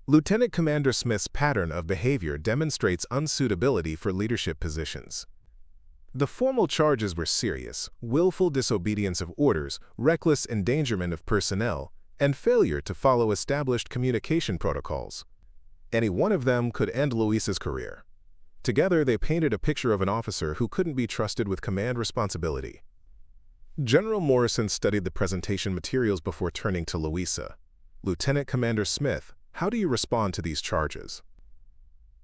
Lieutenant Commander Smith's pattern of behavior demonstrates unsuitability for leadership positions. The formal charges were serious: willful disobedience of orders, reckless endangerment of personnel, and failure to follow established communication protocols. Any one of them could end Louisa's career. Together, they painted a picture of an officer who couldn't be trusted with command responsibility. General Morrison studied the presentation materials before turning to Louisa. Lieutenant Commander Smith, how do you respond to these charges?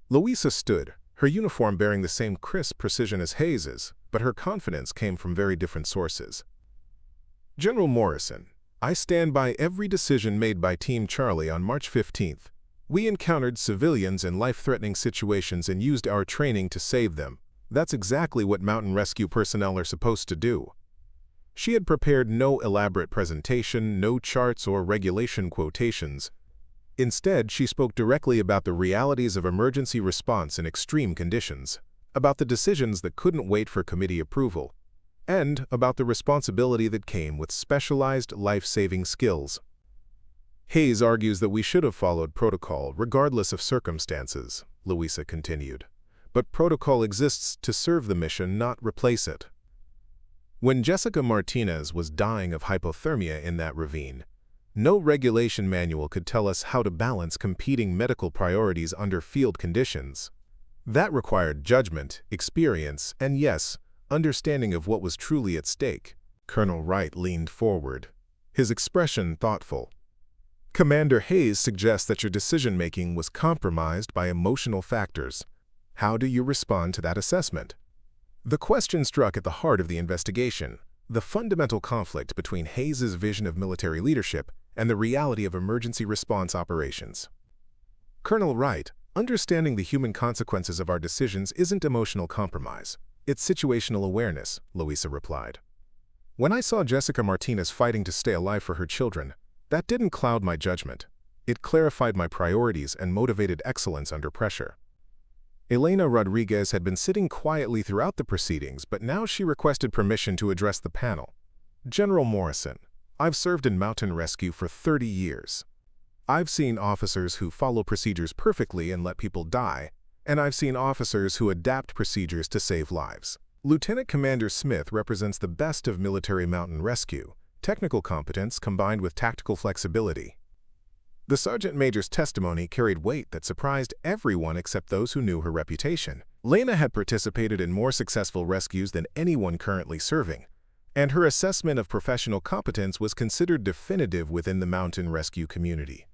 Louisa stood, her uniform bearing the same crisp precision as Hayes's, but her confidence came from very different sources. General Morrison, I stand by every decision made by Team Charlie on March 15th. We encountered civilians in life-threatening situations and used our training to save them. That's exactly what mountain rescue personnel are supposed to do. She had prepared no elaborate presentation, no charts or regulation quotations. Instead, she spoke directly about the realities of emergency response in extreme conditions, about the decisions that couldn't wait for committee approval, and about the responsibility that came with specialized life-saving skills. Hayes argues that we should have followed protocol regardless of circumstances, Louisa continued. But protocol exists to serve the mission, not replace it. When Jessica Martinez was dying of hypothermia in that ravine, no regulation manual could tell us how to balance competing medical priorities under field conditions. That required judgment, experience, and yes, understanding of what was truly at stake. Colonel Wright leaned forward, his expression thoughtful. Commander Hayes suggests that your decision-making was compromised by emotional factors. How do you respond to that assessment? The question struck at the heart of the investigation, the fundamental conflict between Hayes's vision of military leadership and the reality of emergency response operations. Colonel Wright, understanding the human consequences of our decisions isn't emotional compromise. It's situational awareness, Louisa replied. When I saw Jessica Martinez fighting to stay alive for her children, that didn't cloud my judgment. It clarified my priorities and motivated excellence under pressure. Elena Rodriguez had been sitting quietly throughout the proceedings, but now she requested permission to address the panel. General Morrison, I've served in mountain rescue for 30 years. I've seen officers who follow procedures perfectly and let people die, and I've seen officers who adapt procedures to save lives. Lieutenant Commander Smith represents the best of military mountain rescue, technical competence combined with tactical flexibility. The Sergeant Major's testimony carried weight that surprised everyone except those who knew her reputation. Lena had participated in more successful rescues than anyone currently serving, and her assessment of professional competence was considered definitive within the mountain rescue community.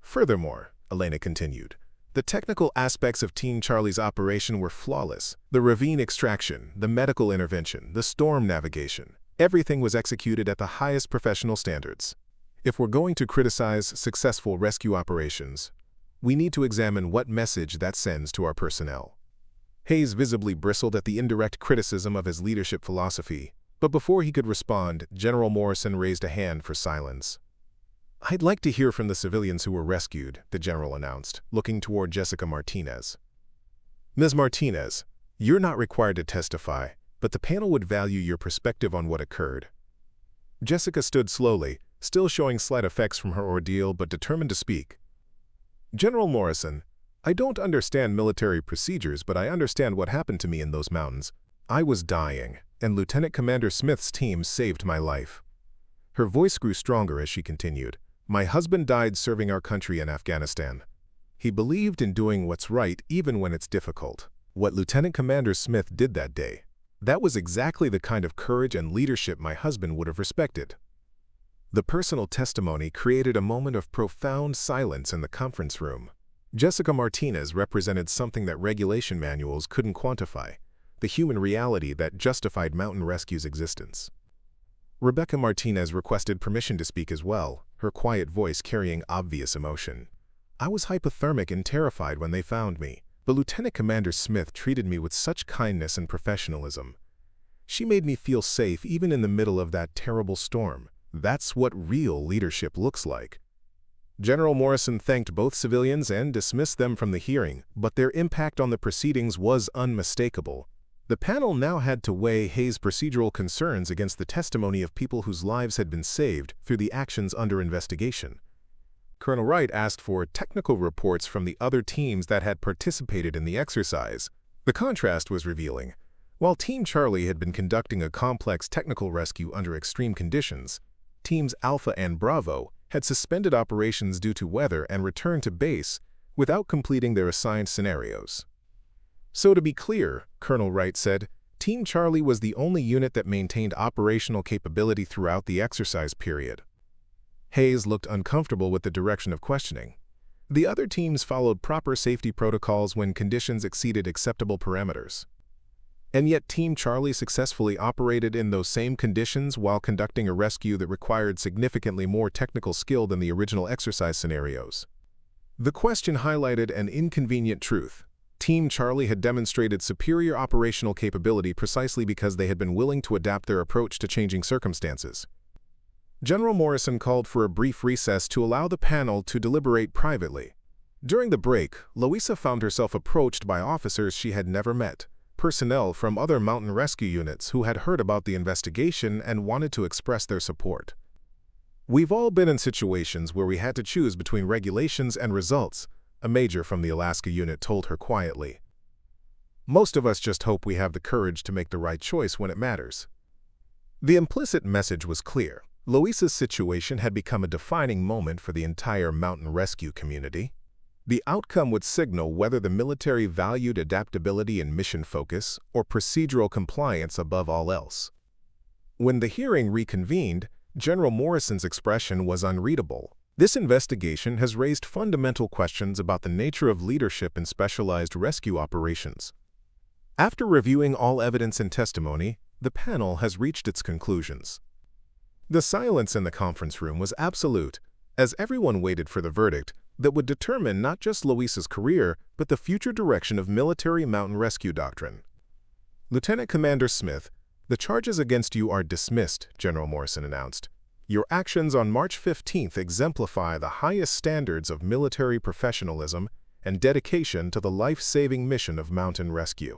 Furthermore, Elena continued, the technical aspects of Team Charlie's operation were flawless. The ravine extraction, the medical intervention, the storm navigation, everything was executed at the highest professional standards. If we're going to criticize successful rescue operations, we need to examine what message that sends to our personnel. Hayes visibly bristled at the indirect criticism of his leadership philosophy, but before he could respond, General Morrison raised a hand for silence. I'd like to hear from the civilians who were rescued, the general announced, looking toward Jessica Martinez. Ms. Martinez, you're not required to testify, but the panel would value your perspective on what occurred. Jessica stood slowly, still showing slight effects from her ordeal but determined to speak. General Morrison, I don't understand military procedures, but I understand what happened to me in those mountains. I was dying, and Lieutenant Commander Smith's team saved my life. Her voice grew stronger as she continued. My husband died serving our country in Afghanistan. He believed in doing what's right even when it's difficult. What Lieutenant Commander Smith did that day, that was exactly the kind of courage and leadership my husband would have respected. The personal testimony created a moment of profound silence in the conference room. Jessica Martinez represented something that regulation manuals couldn't quantify, the human reality that justified mountain rescue's existence. Rebecca Martinez requested permission to speak as well, her quiet voice carrying obvious emotion. I was hypothermic and terrified when they found me, but Lieutenant Commander Smith treated me with such kindness and professionalism. She made me feel safe even in the middle of that terrible storm. That's what real leadership looks like. General Morrison thanked both civilians and dismissed them from the hearing, but their impact on the proceedings was unmistakable. The panel now had to weigh Hayes' procedural concerns against the testimony of people whose lives had been saved through the actions under investigation. Colonel Wright asked for technical reports from the other teams that had participated in the exercise. The contrast was revealing. While Team Charlie had been conducting a complex technical rescue under extreme conditions, Teams Alpha and Bravo had suspended operations due to weather and returned to base without completing their assigned scenarios. So to be clear, Colonel Wright said, Team Charlie was the only unit that maintained operational capability throughout the exercise period. Hayes looked uncomfortable with the direction of questioning. The other teams followed proper safety protocols when conditions exceeded acceptable parameters. And yet Team Charlie successfully operated in those same conditions while conducting a rescue that required significantly more technical skill than the original exercise scenarios. The question highlighted an inconvenient truth. Team Charlie had demonstrated superior operational capability precisely because they had been willing to adapt their approach to changing circumstances. General Morrison called for a brief recess to allow the panel to deliberate privately. During the break, Louisa found herself approached by officers she had never met. Personnel from other mountain rescue units who had heard about the investigation and wanted to express their support. We've all been in situations where we had to choose between regulations and results, a major from the Alaska unit told her quietly. Most of us just hope we have the courage to make the right choice when it matters. The implicit message was clear. Louisa's situation had become a defining moment for the entire mountain rescue community. The outcome would signal whether the military valued adaptability and mission focus or procedural compliance above all else. When the hearing reconvened, General Morrison's expression was unreadable. This investigation has raised fundamental questions about the nature of leadership in specialized rescue operations. After reviewing all evidence and testimony, the panel has reached its conclusions. The silence in the conference room was absolute, as everyone waited for the verdict that would determine not just Louisa's career, but the future direction of military mountain rescue doctrine. Lieutenant Commander Smith, the charges against you are dismissed, General Morrison announced. Your actions on March 15th exemplify the highest standards of military professionalism and dedication to the life-saving mission of mountain rescue.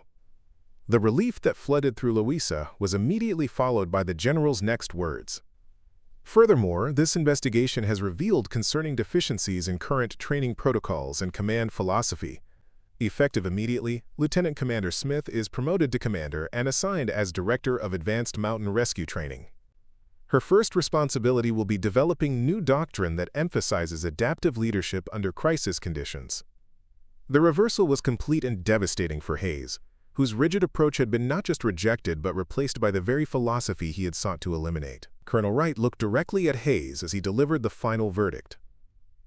The relief that flooded through Louisa was immediately followed by the general's next words. Furthermore, this investigation has revealed concerning deficiencies in current training protocols and command philosophy. Effective immediately, Lieutenant Commander Smith is promoted to commander and assigned as Director of Advanced Mountain Rescue Training. Her first responsibility will be developing new doctrine that emphasizes adaptive leadership under crisis conditions. The reversal was complete and devastating for Hayes, whose rigid approach had been not just rejected but replaced by the very philosophy he had sought to eliminate. Colonel Wright looked directly at Hayes as he delivered the final verdict.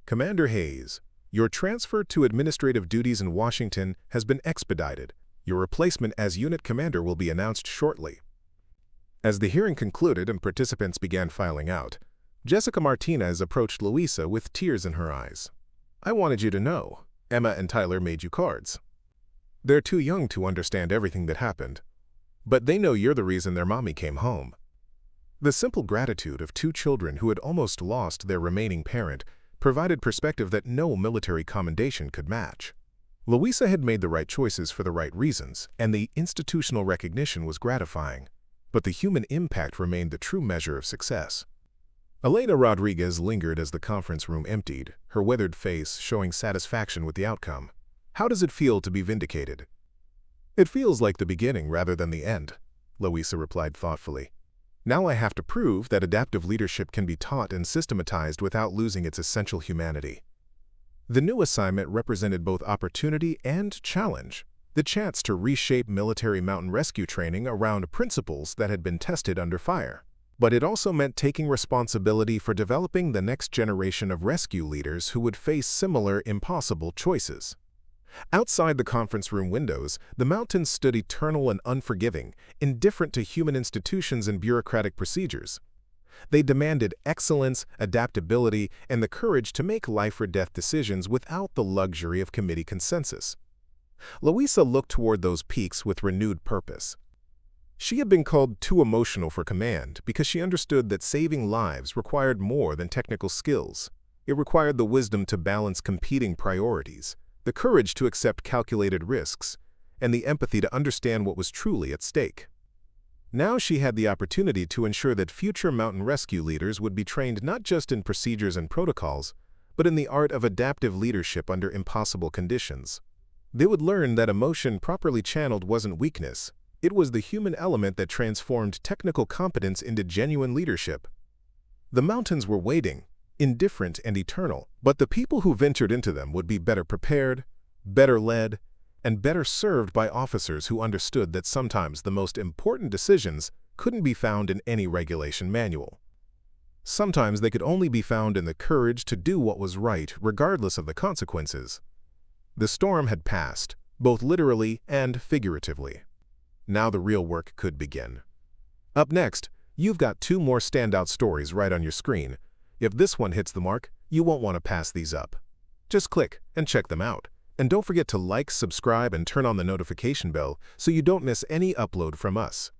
Commander Hayes, your transfer to administrative duties in Washington has been expedited. Your replacement as unit commander will be announced shortly. As the hearing concluded and participants began filing out, Jessica Martinez approached Louisa with tears in her eyes. I wanted you to know, Emma and Tyler made you cards. They're too young to understand everything that happened, but they know you're the reason their mommy came home. The simple gratitude of two children who had almost lost their remaining parent provided perspective that no military commendation could match. Louisa had made the right choices for the right reasons, and the institutional recognition was gratifying. But the human impact remained the true measure of success. Elena Rodriguez lingered as the conference room emptied, her weathered face showing satisfaction with the outcome. How does it feel to be vindicated? It feels like the beginning rather than the end, Louisa replied thoughtfully. Now I have to prove that adaptive leadership can be taught and systematized without losing its essential humanity. The new assignment represented both opportunity and challenge. The chance to reshape military mountain rescue training around principles that had been tested under fire. But it also meant taking responsibility for developing the next generation of rescue leaders who would face similar impossible choices. Outside the conference room windows, the mountains stood eternal and unforgiving, indifferent to human institutions and bureaucratic procedures. They demanded excellence, adaptability, and the courage to make life-or-death decisions without the luxury of committee consensus. Louisa looked toward those peaks with renewed purpose. She had been called too emotional for command because she understood that saving lives required more than technical skills. It required the wisdom to balance competing priorities, the courage to accept calculated risks, and the empathy to understand what was truly at stake. Now she had the opportunity to ensure that future mountain rescue leaders would be trained not just in procedures and protocols, but in the art of adaptive leadership under impossible conditions. They would learn that emotion properly channeled wasn't weakness. It was the human element that transformed technical competence into genuine leadership. The mountains were waiting, indifferent and eternal, but the people who ventured into them would be better prepared, better led, and better served by officers who understood that sometimes the most important decisions couldn't be found in any regulation manual. Sometimes they could only be found in the courage to do what was right regardless of the consequences. The storm had passed, both literally and figuratively. Now the real work could begin. Up next, you've got two more standout stories right on your screen. If this one hits the mark, you won't want to pass these up. Just click and check them out. And don't forget to like, subscribe, and turn on the notification bell so you don't miss any upload from us.